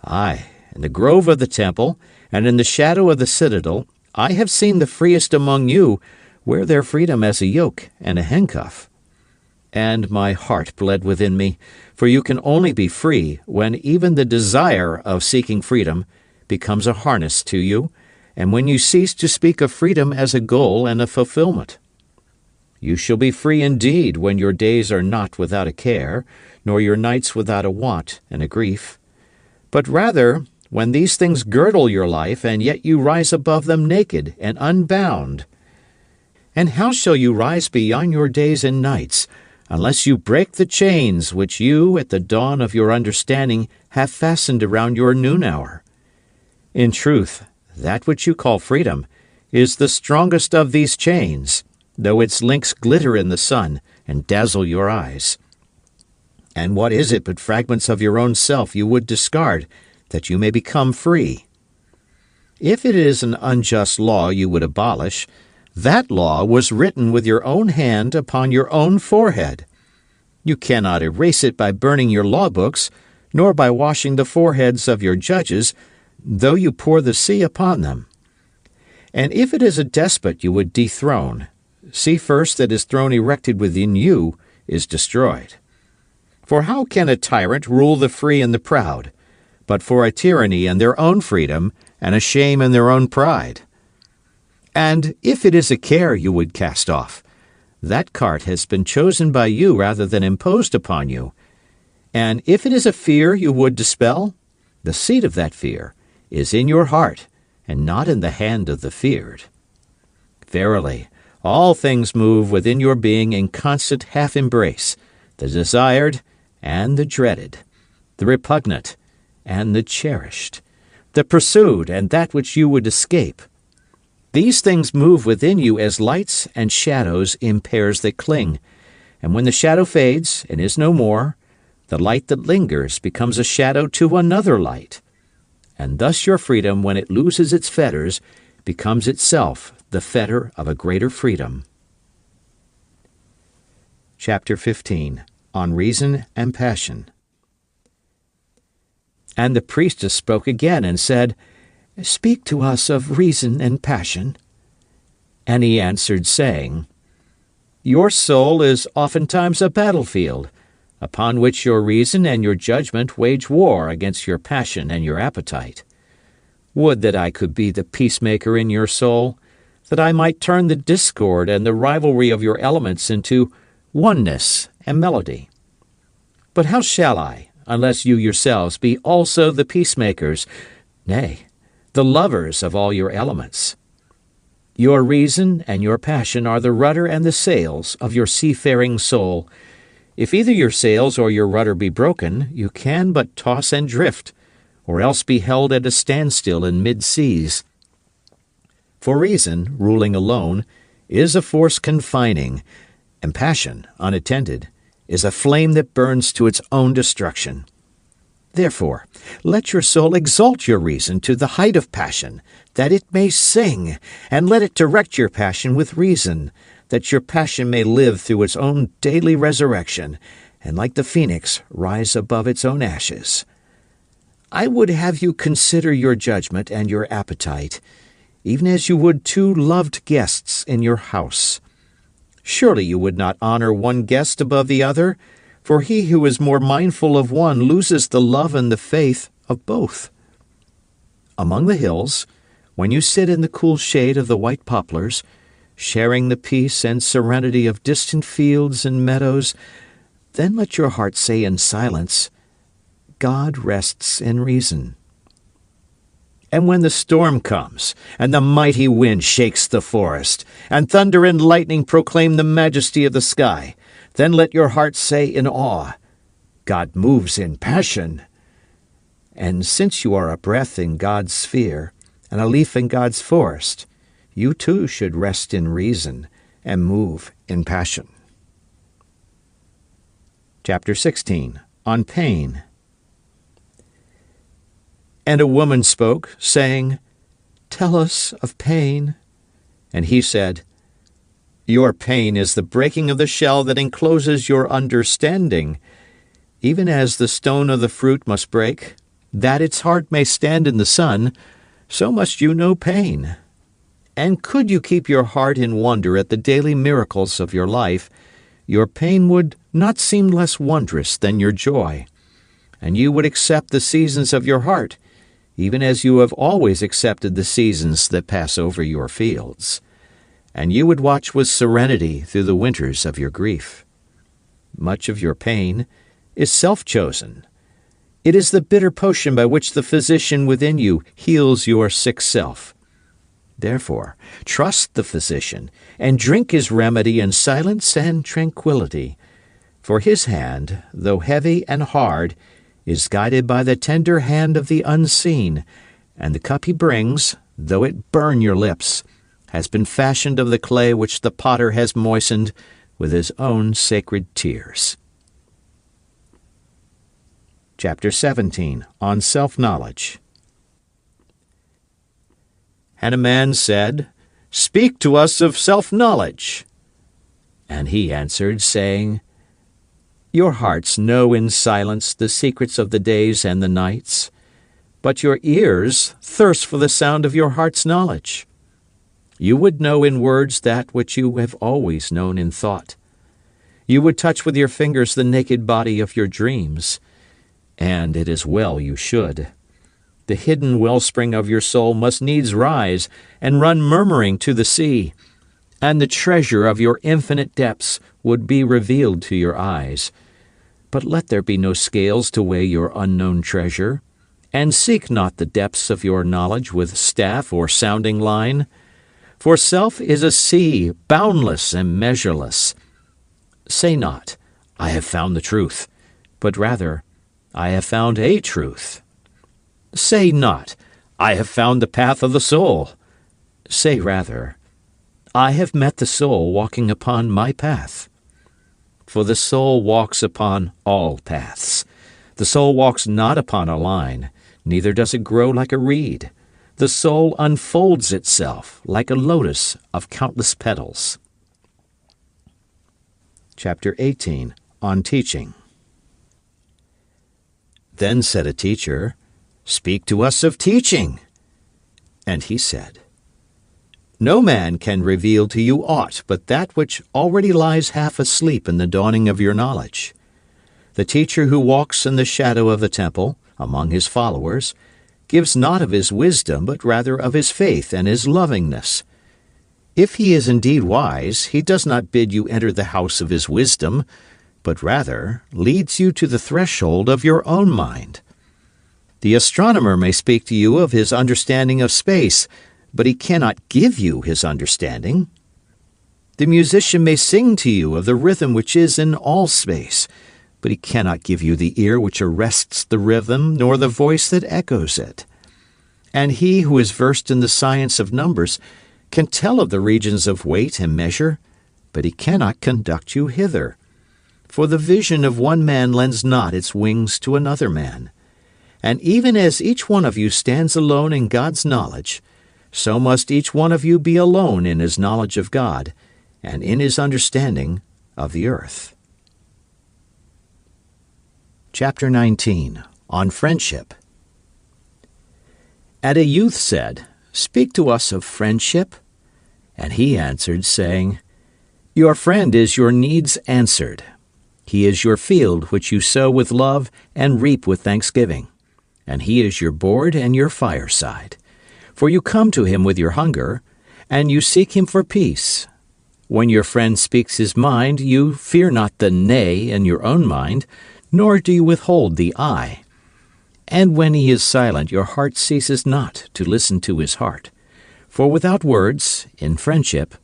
[SPEAKER 2] Aye, in the grove of the temple and in the shadow of the citadel I have seen the freest among you wear their freedom as a yoke and a handcuff. And my heart bled within me, for you can only be free when even the desire of seeking freedom becomes a harness to you, and when you cease to speak of freedom as a goal and a fulfillment. You shall be free indeed when your days are not without a care, nor your nights without a want and a grief, but rather when these things girdle your life, and yet you rise above them naked and unbound. And how shall you rise beyond your days and nights, unless you break the chains which you, at the dawn of your understanding, have fastened around your noon hour? In truth, that which you call freedom is the strongest of these chains, though its links glitter in the sun and dazzle your eyes. And what is it but fragments of your own self you would discard, that you may become free? If it is an unjust law you would abolish, that law was written with your own hand upon your own forehead. You cannot erase it by burning your law books, nor by washing the foreheads of your judges, though you pour the sea upon them. And if it is a despot you would dethrone, see first that his throne erected within you is destroyed. For how can a tyrant rule the free and the proud, but for a tyranny in their own freedom and a shame in their own pride? And if it is a care you would cast off, that cart has been chosen by you rather than imposed upon you. And if it is a fear you would dispel, the seat of that fear is in your heart, and not in the hand of the feared. Verily, all things move within your being in constant half-embrace, the desired and the dreaded, the repugnant and the cherished, the pursued and that which you would escape. These things move within you as lights and shadows in pairs that cling, and when the shadow fades and is no more, the light that lingers becomes a shadow to another light. And thus your freedom, when it loses its fetters, becomes itself the fetter of a greater freedom. Chapter 15. On Reason and Passion. And the priestess spoke again and said, Speak to us of reason and passion. And he answered, saying, Your soul is oftentimes a battlefield, upon which your reason and your judgment wage war against your passion and your appetite. Would that I could be the peacemaker in your soul, that I might turn the discord and the rivalry of your elements into oneness and melody. But how shall I, unless you yourselves be also the peacemakers, nay, the lovers of all your elements? Your reason and your passion are the rudder and the sails of your seafaring soul. If either your sails or your rudder be broken, you can but toss and drift, or else be held at a standstill in mid-seas. For reason, ruling alone, is a force confining, and passion, unattended, is a flame that burns to its own destruction. Therefore, let your soul exalt your reason to the height of passion, that it may sing, and let it direct your passion with reason, that your passion may live through its own daily resurrection, and like the phoenix rise above its own ashes. I would have you consider your judgment and your appetite, even as you would two loved guests in your house. Surely you would not honor one guest above the other, for he who is more mindful of one loses the love and the faith of both. Among the hills, when you sit in the cool shade of the white poplars, sharing the peace and serenity of distant fields and meadows, then let your heart say in silence, God rests in reason. And when the storm comes, and the mighty wind shakes the forest, and thunder and lightning proclaim the majesty of the sky, then let your heart say in awe, God moves in passion. And since you are a breath in God's sphere, and a leaf in God's forest, you too should rest in reason and move in passion. Chapter 16. On Pain. And a woman spoke, saying, Tell us of pain. And he said, Your pain is the breaking of the shell that encloses your understanding. Even as the stone of the fruit must break, that its heart may stand in the sun, so must you know pain. And could you keep your heart in wonder at the daily miracles of your life, your pain would not seem less wondrous than your joy, and you would accept the seasons of your heart, even as you have always accepted the seasons that pass over your fields. And you would watch with serenity through the winters of your grief. Much of your pain is self-chosen. It is the bitter potion by which the physician within you heals your sick self. Therefore, trust the physician, and drink his remedy in silence and tranquility. For his hand, though heavy and hard, is guided by the tender hand of the unseen, and the cup he brings, though it burn your lips, has been fashioned of the clay which the potter has moistened with his own sacred tears. Chapter 17. On Self-Knowledge. And a man said, Speak to us of self-knowledge. And he answered, saying, Your hearts know in silence the secrets of the days and the nights, but your ears thirst for the sound of your heart's knowledge. You would know in words that which you have always known in thought. You would touch with your fingers the naked body of your dreams, and it is well you should. The hidden wellspring of your soul must needs rise and run murmuring to the sea, and the treasure of your infinite depths would be revealed to your eyes. But let there be no scales to weigh your unknown treasure, and seek not the depths of your knowledge with staff or sounding line. For self is a sea, boundless and measureless. Say not, I have found the truth, but rather, I have found a truth. Say not, I have found the path of the soul. Say rather, I have met the soul walking upon my path. For the soul walks upon all paths. The soul walks not upon a line, neither does it grow like a reed. The soul unfolds itself like a lotus of countless petals. Chapter 18, on Teaching. Then said a teacher, Speak to us of teaching. And he said, No man can reveal to you aught but that which already lies half asleep in the dawning of your knowledge. The teacher who walks in the shadow of the temple, among his followers, gives not of his wisdom, but rather of his faith and his lovingness. If he is indeed wise, he does not bid you enter the house of his wisdom, but rather leads you to the threshold of your own mind. The astronomer may speak to you of his understanding of space, but he cannot give you his understanding. The musician may sing to you of the rhythm which is in all space, but he cannot give you the ear which arrests the rhythm, nor the voice that echoes it. And he who is versed in the science of numbers can tell of the regions of weight and measure, but he cannot conduct you hither. For the vision of one man lends not its wings to another man. And even as each one of you stands alone in God's knowledge, so must each one of you be alone in his knowledge of God and in his understanding of the earth. Chapter 19, on Friendship. And a youth said, Speak to us of friendship. And he answered, saying, Your friend is your needs answered. He is your field which you sow with love and reap with thanksgiving. And he is your board and your fireside. For you come to him with your hunger, and you seek him for peace. When your friend speaks his mind, you fear not the nay in your own mind, nor do you withhold the I. And when he is silent, your heart ceases not to listen to his heart. For without words, in friendship,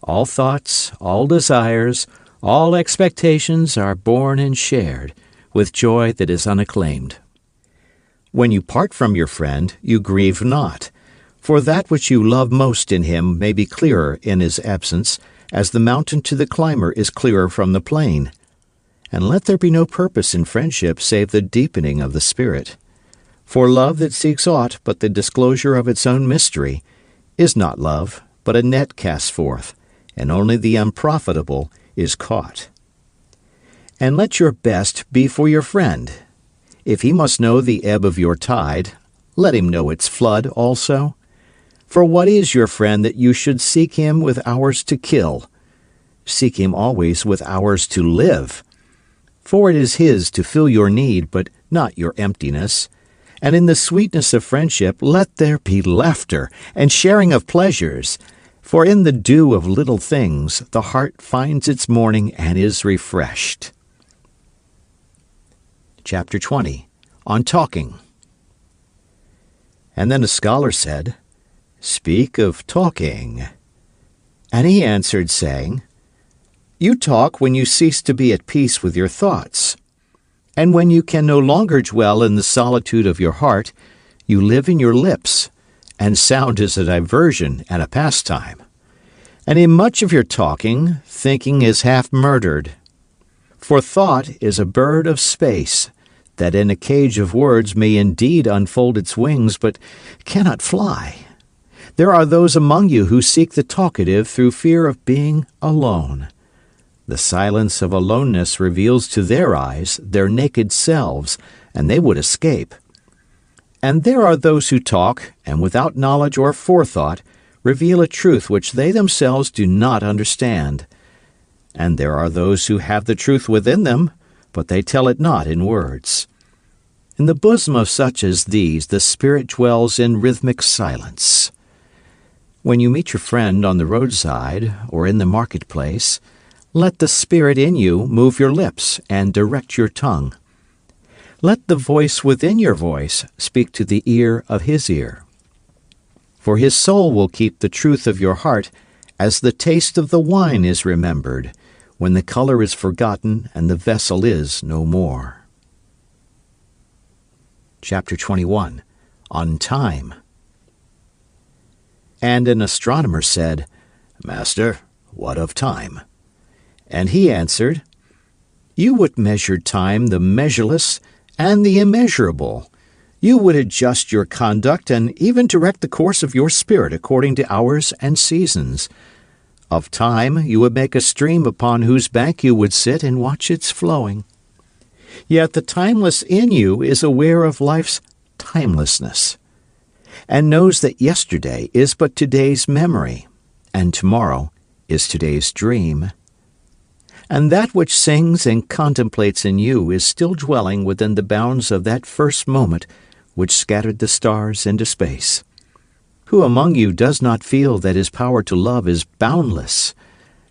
[SPEAKER 2] all thoughts, all desires, all expectations are born and shared, with joy that is unacclaimed. When you part from your friend, you grieve not, for that which you love most in him may be clearer in his absence, as the mountain to the climber is clearer from the plain. And let there be no purpose in friendship save the deepening of the spirit. For love that seeks aught but the disclosure of its own mystery is not love, but a net cast forth, and only the unprofitable is caught. And let your best be for your friend. If he must know the ebb of your tide, let him know its flood also. For what is your friend that you should seek him with hours to kill? Seek him always with hours to live. For it is his to fill your need, but not your emptiness. And in the sweetness of friendship let there be laughter and sharing of pleasures. For in the dew of little things the heart finds its morning and is refreshed. Chapter 20, on Talking. And then a scholar said, Speak of talking. And he answered, saying, You talk when you cease to be at peace with your thoughts. And when you can no longer dwell in the solitude of your heart, you live in your lips, and sound is a diversion and a pastime. And in much of your talking, thinking is half murdered. For thought is a bird of space, that in a cage of words may indeed unfold its wings, but cannot fly. There are those among you who seek the talkative through fear of being alone. The silence of aloneness reveals to their eyes their naked selves, and they would escape. And there are those who talk, and without knowledge or forethought, reveal a truth which they themselves do not understand. And there are those who have the truth within them, but they tell it not in words. In the bosom of such as these the Spirit dwells in rhythmic silence. When you meet your friend on the roadside or in the marketplace, let the Spirit in you move your lips and direct your tongue. Let the voice within your voice speak to the ear of his ear. For his soul will keep the truth of your heart as the taste of the wine is remembered, when the color is forgotten and the vessel is no more. Chapter 21. On Time. And an astronomer said, Master, what of time? And he answered, You would measure time, the measureless and the immeasurable. You would adjust your conduct and even direct the course of your spirit according to hours and seasons. Of time you would make a stream upon whose bank you would sit and watch its flowing. Yet the timeless in you is aware of life's timelessness, and knows that yesterday is but today's memory, and tomorrow is today's dream. And that which sings and contemplates in you is still dwelling within the bounds of that first moment which scattered the stars into space. Who among you does not feel that his power to love is boundless?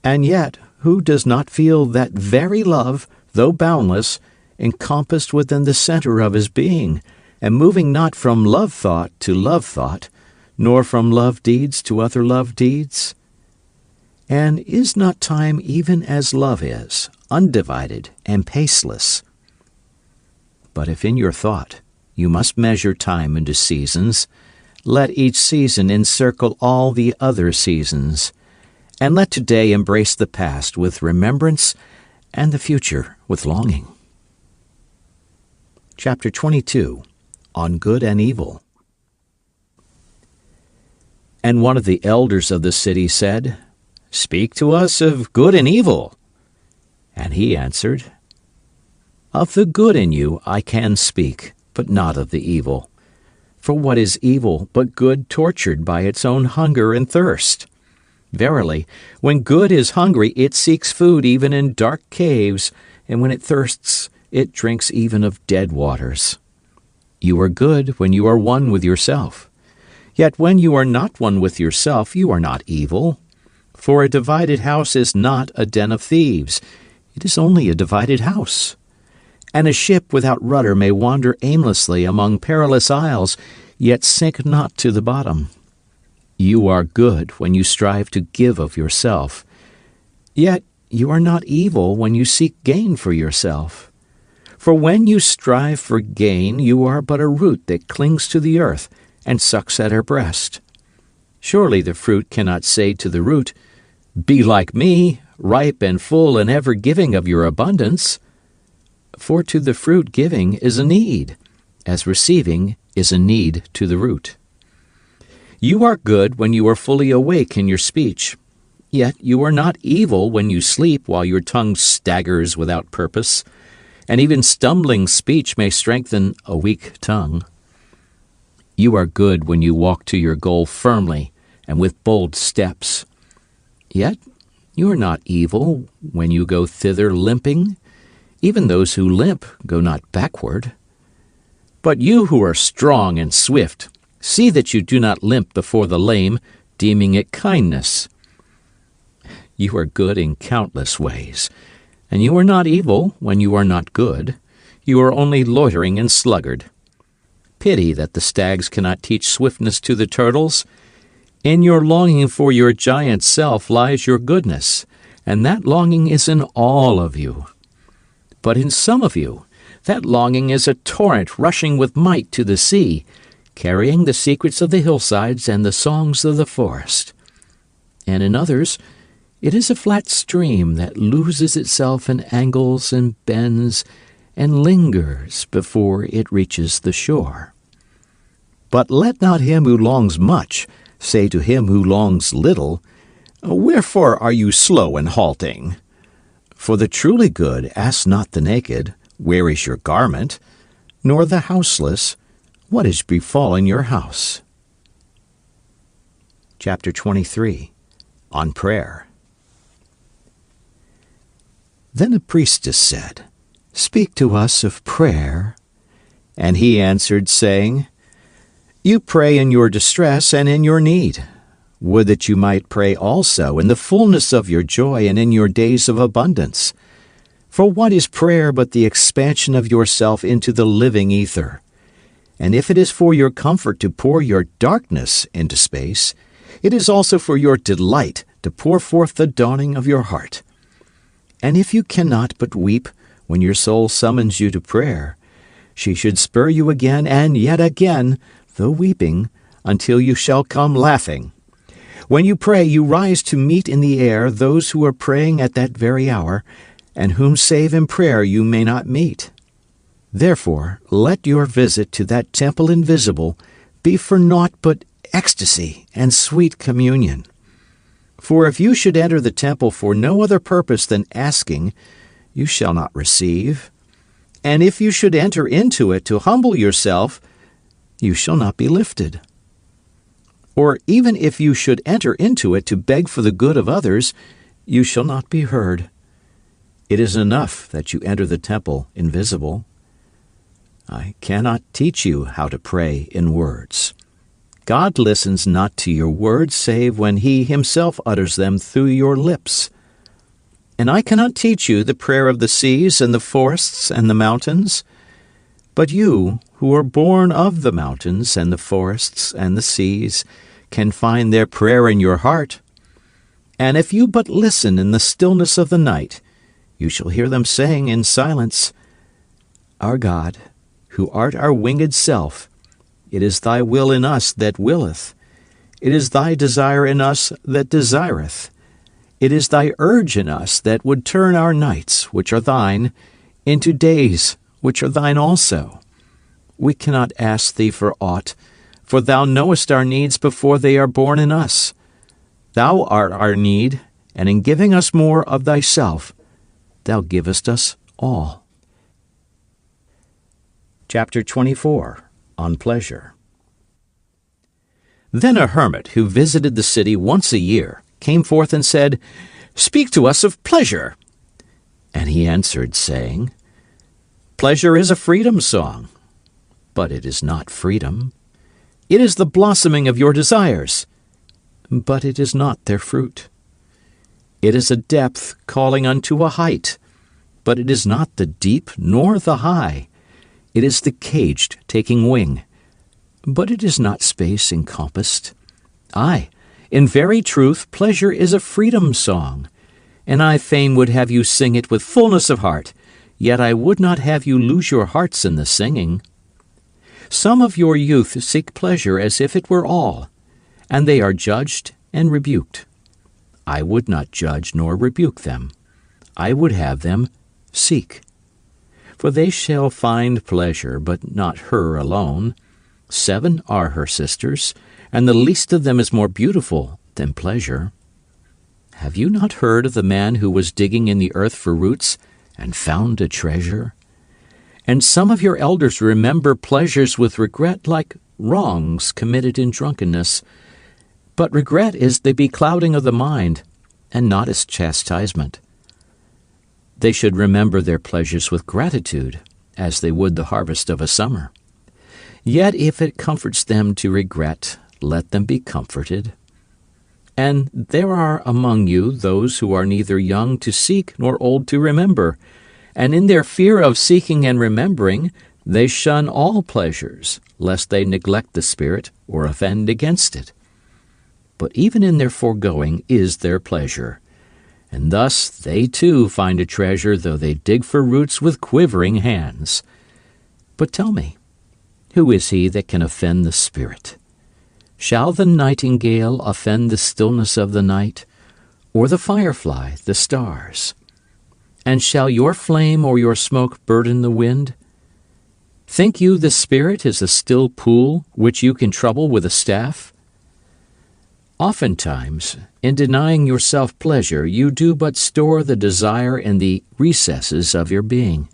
[SPEAKER 2] And yet, who does not feel that very love, though boundless, encompassed within the center of his being, and moving not from love thought to love thought, nor from love deeds to other love deeds? And is not time even as love is, undivided and paceless? But if in your thought you must measure time into seasons, let each season encircle all the other seasons, and let today embrace the past with remembrance and the future with longing. Chapter 22. On Good and Evil. And one of the elders of the city said, Speak to us of good and evil. And he answered, Of the good in you I can speak, but not of the evil. For what is evil but good tortured by its own hunger and thirst? Verily, when good is hungry, it seeks food even in dark caves, and when it thirsts, it drinks even of dead waters. You are good when you are one with yourself. Yet when you are not one with yourself, you are not evil. For a divided house is not a den of thieves. It is only a divided house. And a ship without rudder may wander aimlessly among perilous isles, yet sink not to the bottom. You are good when you strive to give of yourself. Yet you are not evil when you seek gain for yourself. For when you strive for gain, you are but a root that clings to the earth and sucks at her breast. Surely the fruit cannot say to the root, Be like me, ripe and full and ever giving of your abundance. For to the fruit giving is a need, as receiving is a need to the root. You are good when you are fully awake in your speech, yet you are not evil when you sleep while your tongue staggers without purpose, and even stumbling speech may strengthen a weak tongue. You are good when you walk to your goal firmly and with bold steps. Yet you are not evil when you go thither limping. Even those who limp go not backward. But you who are strong and swift, see that you do not limp before the lame, deeming it kindness. You are good in countless ways, and you are not evil when you are not good. You are only loitering and sluggard. Pity that the stags cannot teach swiftness to the turtles. In your longing for your giant self lies your goodness, and that longing is in all of you. But in some of you, that longing is a torrent rushing with might to the sea, carrying the secrets of the hillsides and the songs of the forest. And in others, it is a flat stream that loses itself in angles and bends and lingers before it reaches the shore. But let not him who longs much say to him who longs little, Wherefore are you slow and halting? For the truly good ask not the naked, Where is your garment? Nor the houseless, What is befallen your house? Chapter 23. On Prayer. Then a priestess said, Speak to us of prayer. And he answered, saying, You pray in your distress and in your need. Would that you might pray also in the fullness of your joy and in your days of abundance. For what is prayer but the expansion of yourself into the living ether? And if it is for your comfort to pour your darkness into space, it is also for your delight to pour forth the dawning of your heart. And if you cannot but weep when your soul summons you to prayer, she should spur you again and yet again, though weeping, until you shall come laughing. When you pray, you rise to meet in the air those who are praying at that very hour, and whom save in prayer you may not meet. Therefore, let your visit to that temple invisible be for naught but ecstasy and sweet communion. For if you should enter the temple for no other purpose than asking, you shall not receive. And if you should enter into it to humble yourself, you shall not be lifted. Or even if you should enter into it to beg for the good of others, you shall not be heard. It is enough that you enter the temple invisible. I cannot teach you how to pray in words. God listens not to your words save when He Himself utters them through your lips. And I cannot teach you the prayer of the seas and the forests and the mountains. But you, who are born of the mountains and the forests and the seas, can find their prayer in your heart. And if you but listen in the stillness of the night, you shall hear them saying in silence, Our God, who art our winged self, it is thy will in us that willeth. It is thy desire in us that desireth. It is thy urge in us that would turn our nights, which are thine, into days, which are thine also. We cannot ask thee for aught, for thou knowest our needs before they are born in us. Thou art our need, and in giving us more of thyself, thou givest us all. Chapter 24. On Pleasure. Then a hermit who visited the city once a year came forth and said, Speak to us of pleasure. And he answered, saying, Pleasure is a freedom song, but it is not freedom. It is the blossoming of your desires, but it is not their fruit. It is a depth calling unto a height, but it is not the deep nor the high. It is the caged taking wing, but it is not space encompassed. Aye, in very truth, pleasure is a freedom song, and I fain would have you sing it with fullness of heart, yet I would not have you lose your hearts in the singing. Some of your youth seek pleasure as if it were all, and they are judged and rebuked. I would not judge nor rebuke them. I would have them seek. For they shall find pleasure, but not her alone. 7 are her sisters, and the least of them is more beautiful than pleasure. Have you not heard of the man who was digging in the earth for roots, and found a treasure? And some of your elders remember pleasures with regret like wrongs committed in drunkenness. But regret is the beclouding of the mind, and not as chastisement. They should remember their pleasures with gratitude, as they would the harvest of a summer. Yet if it comforts them to regret, let them be comforted. And there are among you those who are neither young to seek nor old to remember, and in their fear of seeking and remembering, they shun all pleasures, lest they neglect the Spirit or offend against it. But even in their foregoing is their pleasure, and thus they too find a treasure, though they dig for roots with quivering hands. But tell me, who is he that can offend the Spirit? Shall the nightingale offend the stillness of the night, or the firefly the stars? And shall your flame or your smoke burden the wind? Think you the Spirit is a still pool which you can trouble with a staff? Oftentimes, in denying yourself pleasure, you do but store the desire in the recesses of your being.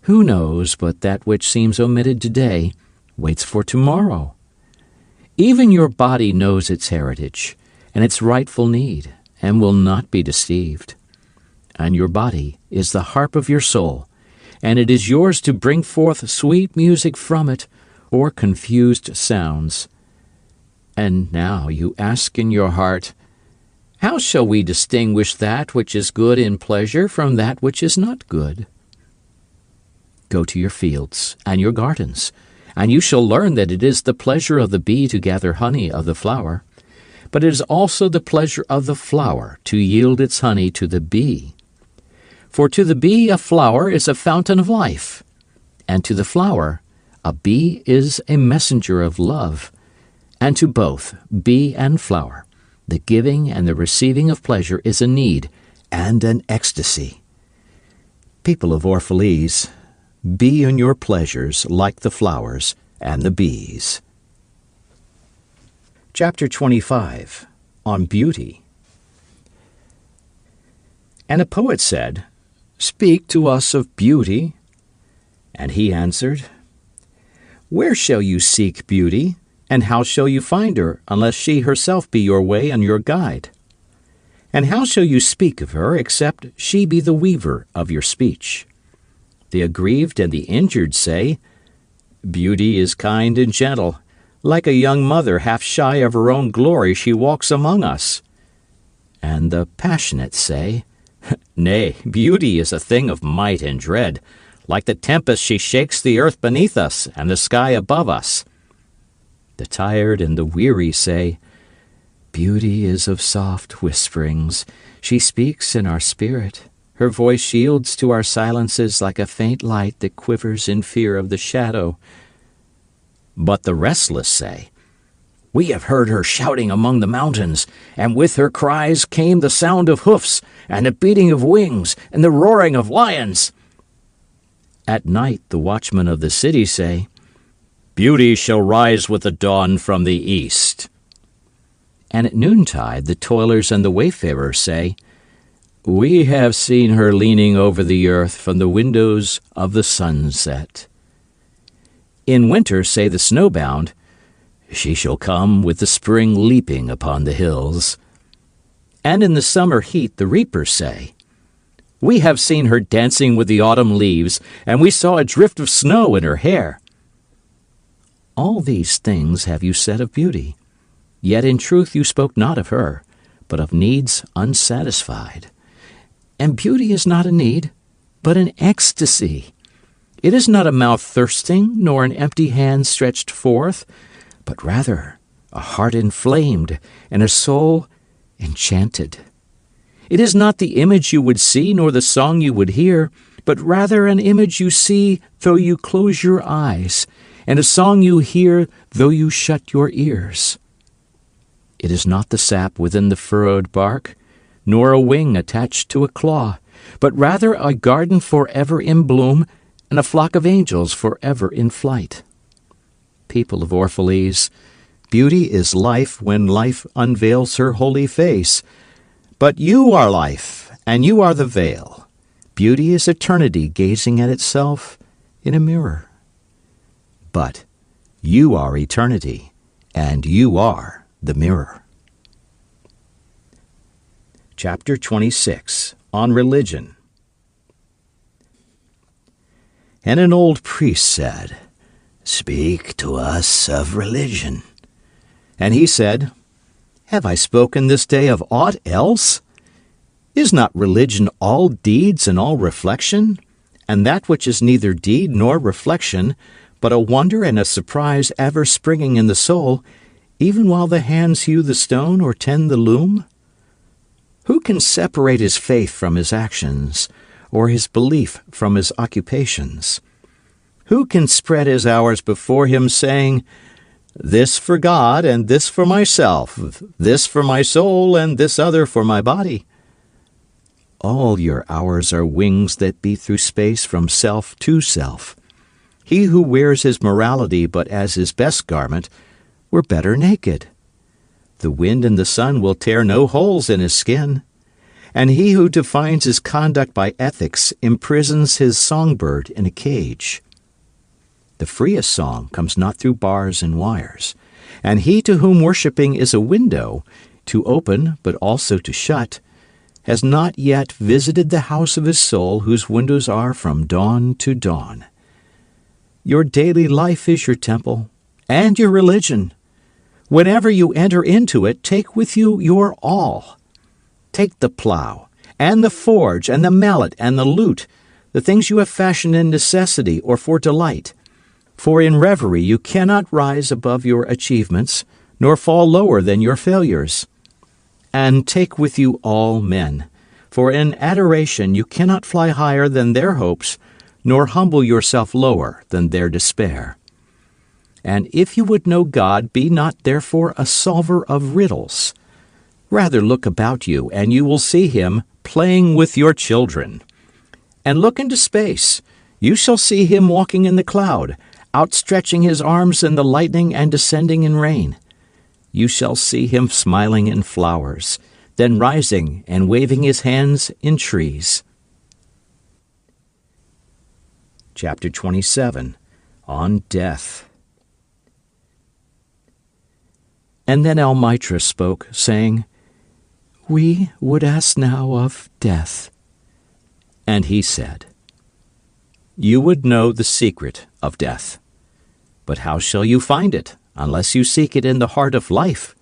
[SPEAKER 2] Who knows but that which seems omitted today waits for tomorrow? Even your body knows its heritage and its rightful need, and will not be deceived. And your body is the harp of your soul, and it is yours to bring forth sweet music from it, or confused sounds. And now you ask in your heart,
[SPEAKER 3] How shall we distinguish that which is good in pleasure from that which is not good? Go to your fields and your gardens, and you shall learn that it is the pleasure of the bee to gather honey of the flower, but it is also the pleasure of the flower to yield its honey to the bee. For to the bee a flower is a fountain of life, and to the flower a bee is a messenger of love, and to both, bee and flower, the giving and the receiving of pleasure is a need and an ecstasy. People of Orphalese, be in your pleasures like the flowers and the bees. Chapter 25, on Beauty. And a poet said, "Speak to us of beauty." And he answered, "Where shall you seek beauty, and how shall you find her, unless she herself be your way and your guide? And how shall you speak of her, except she be the weaver of your speech? The aggrieved and the injured say, Beauty is kind and gentle. Like a young mother half shy of her own glory, she walks among us. And the passionate say, Nay, beauty is a thing of might and dread. Like the tempest she shakes the earth beneath us and the sky above us. The tired and the weary say, Beauty is of soft whisperings. She speaks in our spirit. Her voice yields to our silences like a faint light that quivers in fear of the shadow. But the restless say, We have heard her shouting among the mountains, and with her cries came the sound of hoofs, and the beating of wings, and the roaring of lions. At night the watchmen of the city say, Beauty shall rise with the dawn from the east. And at noontide the toilers and the wayfarers say, We have seen her leaning over the earth from the windows of the sunset. In winter say the snowbound, She shall come with the spring leaping upon the hills. And in the summer heat the reapers say, We have seen her dancing with the autumn leaves, and we saw a drift of snow in her hair. All these things have you said of beauty, yet in truth you spoke not of her, but of needs unsatisfied. And beauty is not a need, but an ecstasy. It is not a mouth thirsting, nor an empty hand stretched forth, but rather a heart inflamed and a soul enchanted. It is not the image you would see, nor the song you would hear, but rather an image you see though you close your eyes, and a song you hear though you shut your ears. It is not the sap within the furrowed bark, nor a wing attached to a claw, but rather a garden forever in bloom, and a flock of angels forever in flight. People of Orphalese, beauty is life when life unveils her holy face. But you are life, and you are the veil. Beauty is eternity gazing at itself in a mirror. But you are eternity, and you are the mirror. Chapter 26, on Religion. And an old priest said, Speak to us of religion. And he said, Have I spoken this day of aught else? Is not religion all deeds and all reflection? And that which is neither deed nor reflection, but a wonder and a surprise ever springing in the soul, even while the hands hew the stone or tend the loom? Who can separate his faith from his actions, or his belief from his occupations? Who can spread his hours before him, saying, This for God, and this for myself, this for my soul, and this other for my body? All your hours are wings that beat through space from self to self. He who wears his morality but as his best garment were better naked. The wind and the sun will tear no holes in his skin. And he who defines his conduct by ethics imprisons his songbird in a cage. The freest song comes not through bars and wires. And he to whom worshipping is a window, to open but also to shut, has not yet visited the house of his soul whose windows are from dawn to dawn. Your daily life is your temple, and your religion. Whenever you enter into it, take with you your all. Take the plough, and the forge, and the mallet, and the lute, the things you have fashioned in necessity or for delight. For in reverie you cannot rise above your achievements, nor fall lower than your failures. And take with you all men, for in adoration you cannot fly higher than their hopes, nor humble yourself lower than their despair. And if you would know God, be not therefore a solver of riddles. Rather look about you, and you will see him playing with your children. And look into space. You shall see him walking in the cloud, outstretching his arms in the lightning and descending in rain. You shall see him smiling in flowers, then rising and waving his hands in trees. Chapter 27. On Death. And then Almitra spoke, saying, We would ask now of death. And he said, You would know the secret of death. But how shall you find it, unless you seek it in the heart of life?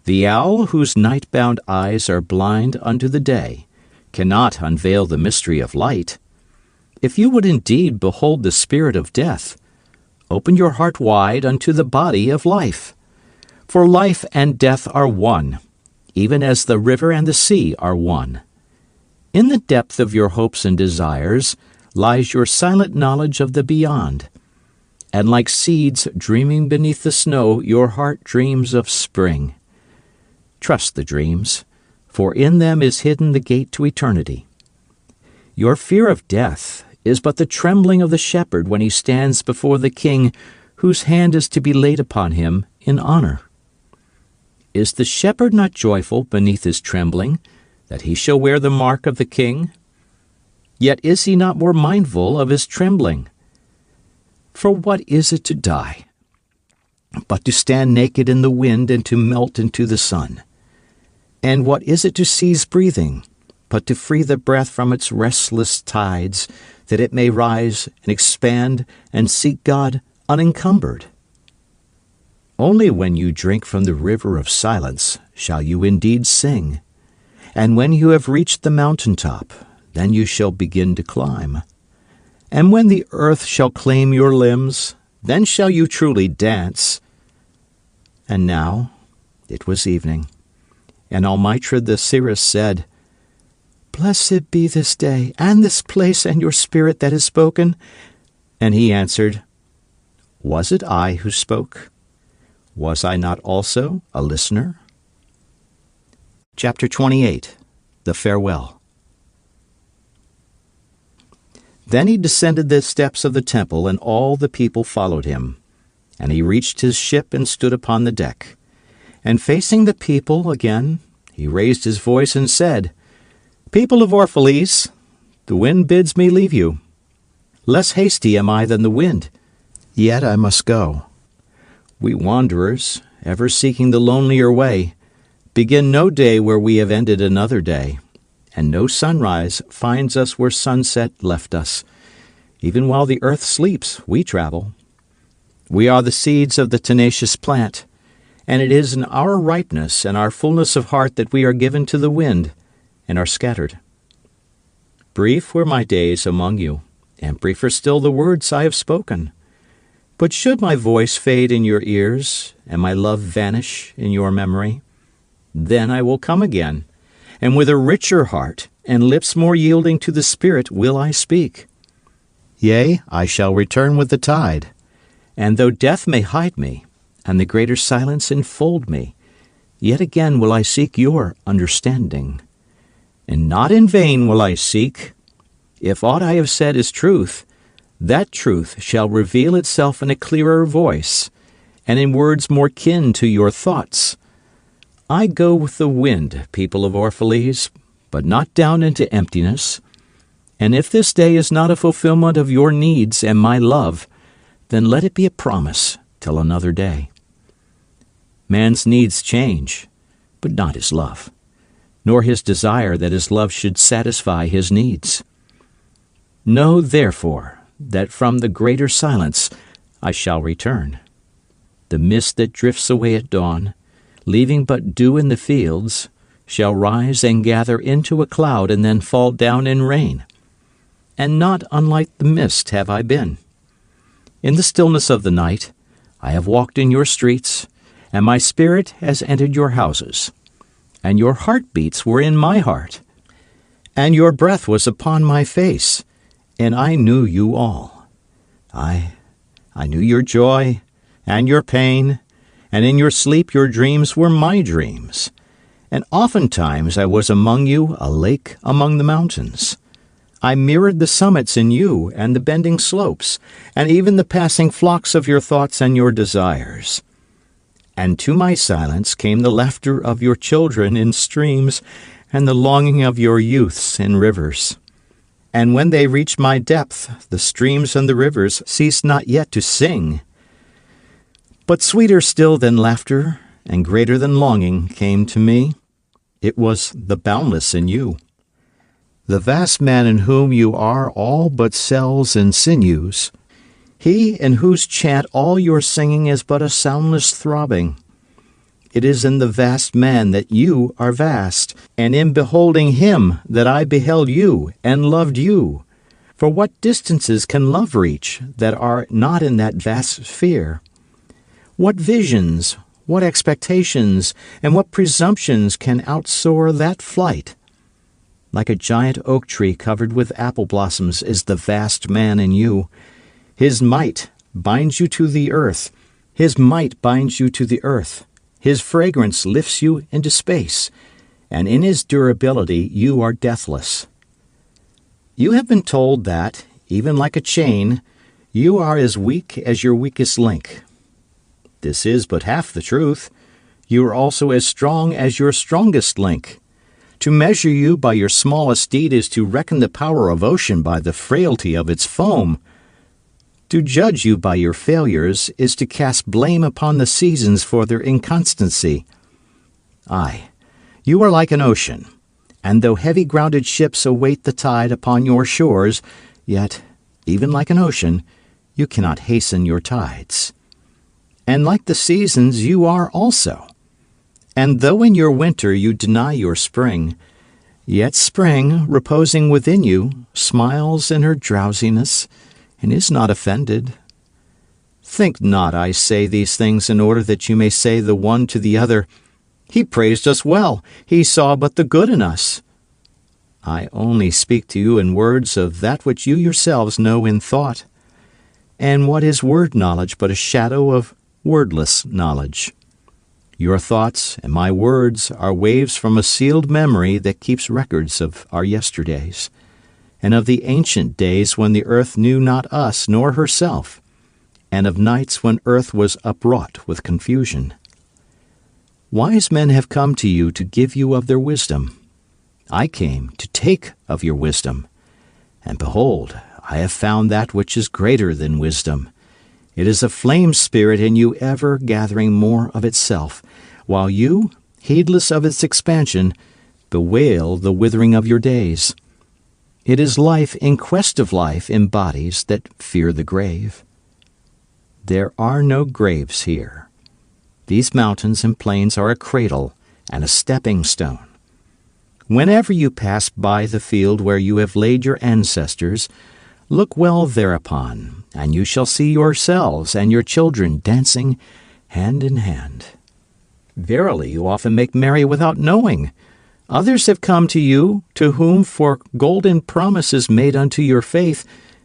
[SPEAKER 3] The owl whose night-bound eyes are blind unto the day cannot unveil the mystery of light. If you would indeed behold the spirit of death, open your heart wide unto the body of life. For life and death are one, even as the river and the sea are one. In the depth of your hopes and desires lies your silent knowledge of the beyond. And like seeds dreaming beneath the snow, your heart dreams of spring. Trust the dreams, for in them is hidden the gate to eternity. Your fear of death is but the trembling of the shepherd when he stands before the king, whose hand is to be laid upon him in honor. Is the shepherd not joyful beneath his trembling, that he shall wear the mark of the king? Yet is he not more mindful of his trembling? For what is it to die, but to stand naked in the wind and to melt into the sun? And what is it to cease breathing, but to free the breath from its restless tides, that it may rise and expand and seek God unencumbered? Only when you drink from the river of silence shall you indeed sing. And when you have reached the mountain-top, then you shall begin to climb. And when the earth shall claim your limbs, then shall you truly dance. And now it was evening, and Almitra the seeress said, Blessed be this day, and this place, and your spirit that has spoken. And he answered, Was it I who spoke? Was I not also a listener? Chapter 28. The Farewell. Then he descended the steps of the temple, and all the people followed him. And he reached his ship and stood upon the deck. And facing the people again, he raised his voice and said, People of Orphalese, the wind bids me leave you. Less hasty am I than the wind, yet I must go. We wanderers, ever seeking the lonelier way, begin no day where we have ended another day, and no sunrise finds us where sunset left us. Even while the earth sleeps, we travel. We are the seeds of the tenacious plant, and it is in our ripeness and our fullness of heart that we are given to the wind and are scattered. Brief were my days among you, and briefer still the words I have spoken. But should my voice fade in your ears, and my love vanish in your memory, then I will come again, and with a richer heart and lips more yielding to the Spirit will I speak. Yea, I shall return with the tide, and though death may hide me, and the greater silence enfold me, yet again will I seek your understanding. And not in vain will I seek. If aught I have said is truth, that truth shall reveal itself in a clearer voice, and in words more kin to your thoughts. I go with the wind, people of Orphalese, but not down into emptiness. And if this day is not a fulfillment of your needs and my love, then let it be a promise till another day. Man's needs change, but not his love, nor his desire that his love should satisfy his needs. Know, therefore, that from the greater silence I shall return. The mist that drifts away at dawn, leaving but dew in the fields, shall rise and gather into a cloud and then fall down in rain. And not unlike the mist have I been. In the stillness of the night I have walked in your streets, and my spirit has entered your houses. And your heartbeats were in my heart, and your breath was upon my face, and I knew you all. I knew your joy and your pain, and in your sleep your dreams were my dreams. And oftentimes I was among you, a lake among the mountains. I mirrored the summits in you and the bending slopes, and even the passing flocks of your thoughts and your desires. And to my silence came the laughter of your children in streams, and the longing of your youths in rivers. And when they reached my depth, the streams and the rivers ceased not yet to sing. But sweeter still than laughter, and greater than longing, came to me. It was the boundless in you. The vast man in whom you are all but cells and sinews, he in whose chant all your singing is but a soundless throbbing. It is in the vast man that you are vast, and in beholding him that I beheld you and loved you. For what distances can love reach that are not in that vast sphere? What visions, what expectations, and what presumptions can outsoar that flight? Like a giant oak tree covered with apple blossoms is the vast man in you. His might binds you to the earth. His might binds you to the earth. His fragrance lifts you into space, and in his durability you are deathless. You have been told that, even like a chain, you are as weak as your weakest link. This is but half the truth. You are also as strong as your strongest link. To measure you by your smallest deed is to reckon the power of ocean by the frailty of its foam. To judge you by your failures is to cast blame upon the seasons for their inconstancy. Aye, you are like an ocean, and though heavy-grounded ships await the tide upon your shores, yet, even like an ocean, you cannot hasten your tides. And like the seasons you are also. And though in your winter you deny your spring, yet spring, reposing within you, smiles in her drowsiness, and is not offended. Think not I say these things in order that you may say the one to the other, "He praised us well, he saw but the good in us." I only speak to you in words of that which you yourselves know in thought. And what is word knowledge but a shadow of wordless knowledge? Your thoughts and my words are waves from a sealed memory that keeps records of our yesterdays, and of the ancient days when the earth knew not us nor herself, and of nights when earth was upwrought with confusion. Wise men have come to you to give you of their wisdom. I came to take of your wisdom. And behold, I have found that which is greater than wisdom. It is a flame spirit in you ever gathering more of itself, while you, heedless of its expansion, bewail the withering of your days. It is life in quest of life in bodies that fear the grave. There are no graves here. These mountains and plains are a cradle and a stepping stone. Whenever you pass by the field where you have laid your ancestors, look well thereupon, and you shall see yourselves and your children dancing hand in hand. Verily, you often make merry without knowing. Others have come to you, to whom for golden promises made unto your faith,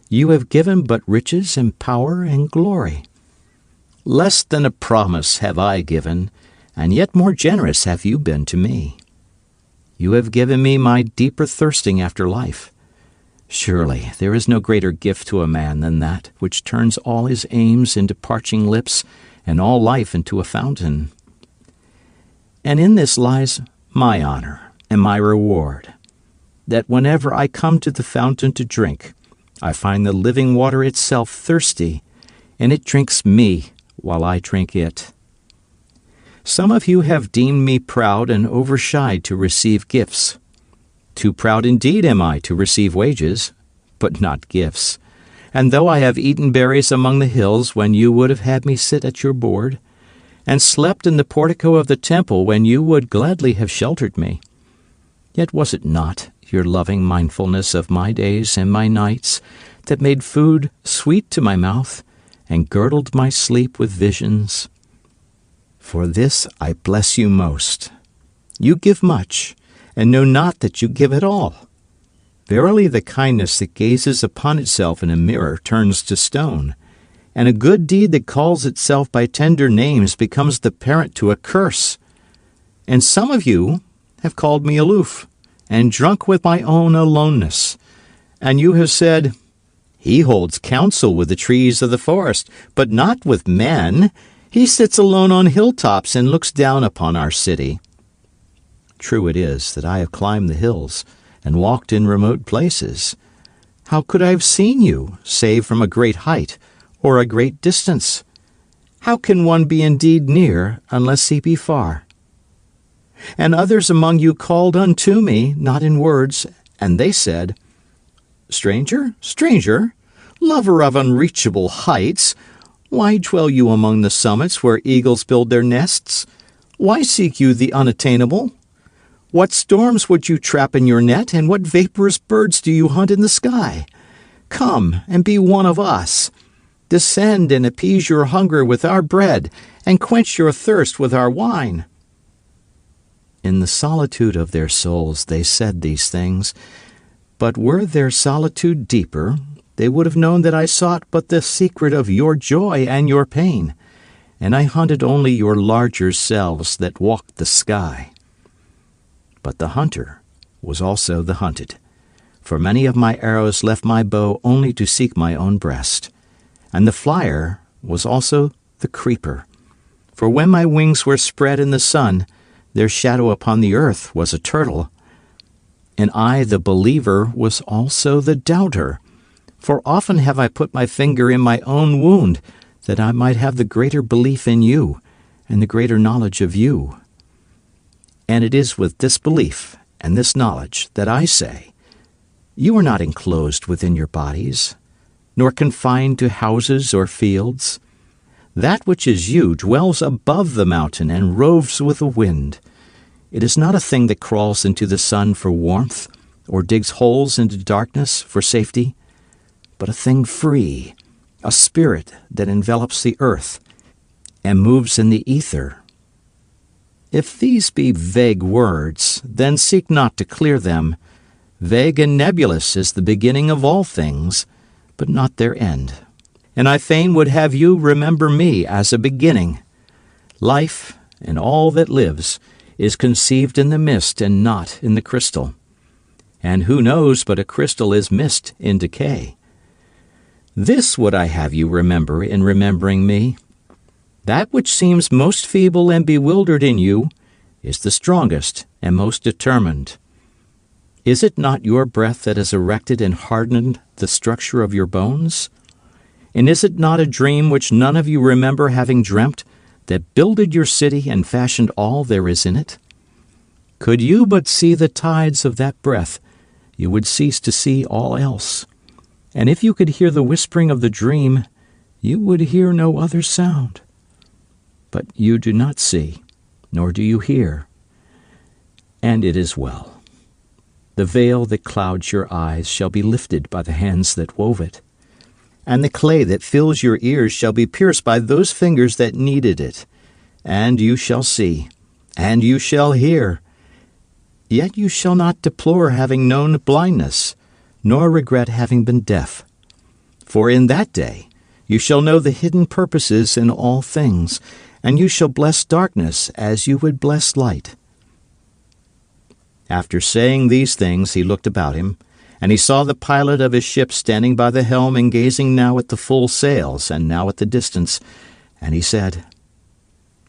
[SPEAKER 3] you have given but riches and power and glory. Less than a promise have I given, and yet more generous have you been to me. You have given me my deeper thirsting after life. Surely there is no greater gift to a man than that which turns all his aims into parching lips and all life into a fountain. And in this lies my honor and my reward, that whenever I come to the fountain to drink, I find the living water itself thirsty, and it drinks me while I drink it. Some of you have deemed me proud and overshy to receive gifts. Too proud indeed am I to receive wages, but not gifts. And though I have eaten berries among the hills when you would have had me sit at your board, and slept in the portico of the temple when you would gladly have sheltered me, Yet was it not your loving mindfulness of my days and my nights that made food sweet to my mouth and girdled my sleep with visions? For this I bless you most. You give much, and know not that you give at all. Verily the kindness that gazes upon itself in a mirror turns to stone, and a good deed that calls itself by tender names becomes the parent to a curse. And some of you have called me aloof, and drunk with my own aloneness. And you have said, He holds counsel with the trees of the forest, but not with men. He sits alone on hilltops and looks down upon our city. True it is that I have climbed the hills and walked in remote places. How could I have seen you, save from a great height or a great distance? How can one be indeed near unless he be far? And others among you called unto me, not in words, and they said, Stranger, stranger, lover of unreachable heights, why dwell you among the summits where eagles build their nests? Why seek you the unattainable? What storms would you trap in your net, and what vaporous birds do you hunt in the sky? Come and be one of us. Descend and appease your hunger with our bread, and quench your thirst with our wine. In the solitude of their souls they said these things, but were their solitude deeper, they would have known that I sought but the secret of your joy and your pain, and I hunted only your larger selves that walked the sky. But the hunter was also the hunted, for many of my arrows left my bow only to seek my own breast, and the flyer was also the creeper, for when my wings were spread in the sun, their shadow upon the earth was a turtle. And I, the believer, was also the doubter. For often have I put my finger in my own wound, that I might have the greater belief in you, and the greater knowledge of you. And it is with this belief and this knowledge that I say, You are not enclosed within your bodies, nor confined to houses or fields. That which is you dwells above the mountain and roves with the wind. It is not a thing that crawls into the sun for warmth, or digs holes into darkness for safety, but a thing free, a spirit that envelops the earth and moves in the ether. If these be vague words, then seek not to clear them. Vague and nebulous is the beginning of all things, but not their end. And I fain would have you remember me as a beginning. Life, and all that lives, is conceived in the mist and not in the crystal. And who knows but a crystal is mist in decay? This would I have you remember in remembering me. That which seems most feeble and bewildered in you is the strongest and most determined. Is it not your breath that has erected and hardened the structure of your bones? And is it not a dream which none of you remember having dreamt, that builded your city and fashioned all there is in it? Could you but see the tides of that breath, you would cease to see all else. And if you could hear the whispering of the dream, you would hear no other sound. But you do not see, nor do you hear. And it is well. The veil that clouds your eyes shall be lifted by the hands that wove it. And the clay that fills your ears shall be pierced by those fingers that kneaded it. And you shall see, and you shall hear. Yet you shall not deplore having known blindness, nor regret having been deaf. For in that day you shall know the hidden purposes in all things, and you shall bless darkness as you would bless light. After saying these things, he looked about him, and he saw the pilot of his ship standing by the helm and gazing now at the full sails and now at the distance. And he said,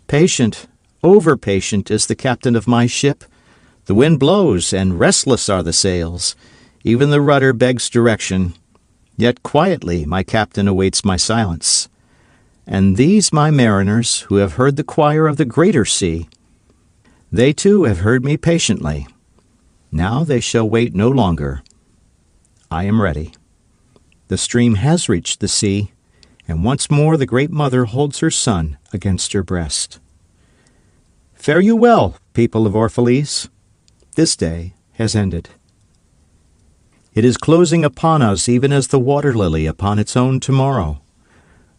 [SPEAKER 3] Patient, over-patient is the captain of my ship. The wind blows, and restless are the sails. Even the rudder begs direction. Yet quietly my captain awaits my silence. And these my mariners, who have heard the choir of the greater sea, they too have heard me patiently. Now they shall wait no longer. I am ready. The stream has reached the sea, and once more the great mother holds her son against her breast. Fare you well, people of Orphalese. This day
[SPEAKER 2] has ended. It is closing upon us even as the water lily upon its own tomorrow.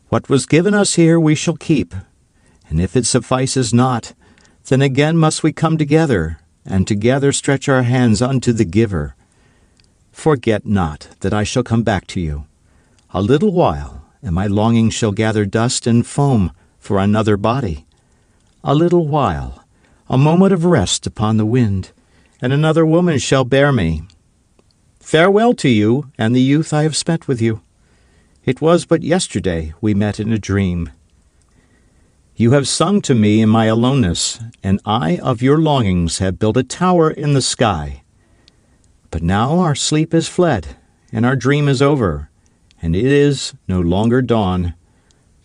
[SPEAKER 2] What was given us here we shall keep, and if it suffices not, then again must we come together, and together stretch our hands unto the giver. Forget not that I shall come back to you. A little while, and my longing shall gather dust and foam for another body. A little while, a moment of rest upon the wind, and another woman shall bear me. Farewell to you and the youth I have spent with you. It was but yesterday we met in a dream. You have sung to me in my aloneness, and I of your longings have built a tower in the sky. But now our sleep is fled, and our dream is over, and it is no longer dawn.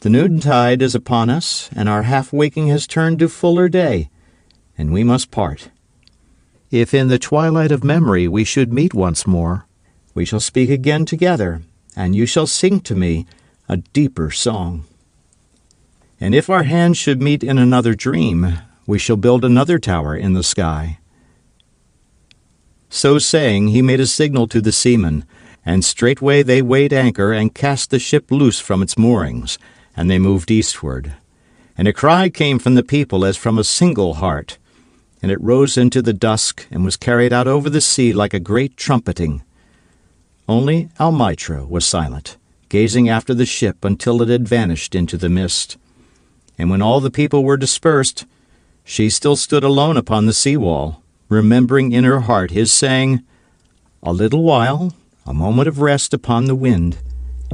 [SPEAKER 2] The noontide is upon us, and our half-waking has turned to fuller day, and we must part. If in the twilight of memory we should meet once more, we shall speak again together, and you shall sing to me a deeper song. And if our hands should meet in another dream, we shall build another tower in the sky. So saying, he made a signal to the seamen, and straightway they weighed anchor and cast the ship loose from its moorings, and they moved eastward. And a cry came from the people as from a single heart, and it rose into the dusk and was carried out over the sea like a great trumpeting. Only Almitra was silent, gazing after the ship until it had vanished into the mist. And when all the people were dispersed, she still stood alone upon the sea-wall, remembering in her heart his saying, "A little while, a moment of rest upon the wind,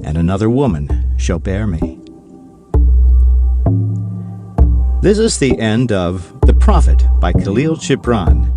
[SPEAKER 2] and another woman shall bear me." This is the end of The Prophet by Khalil Gibran.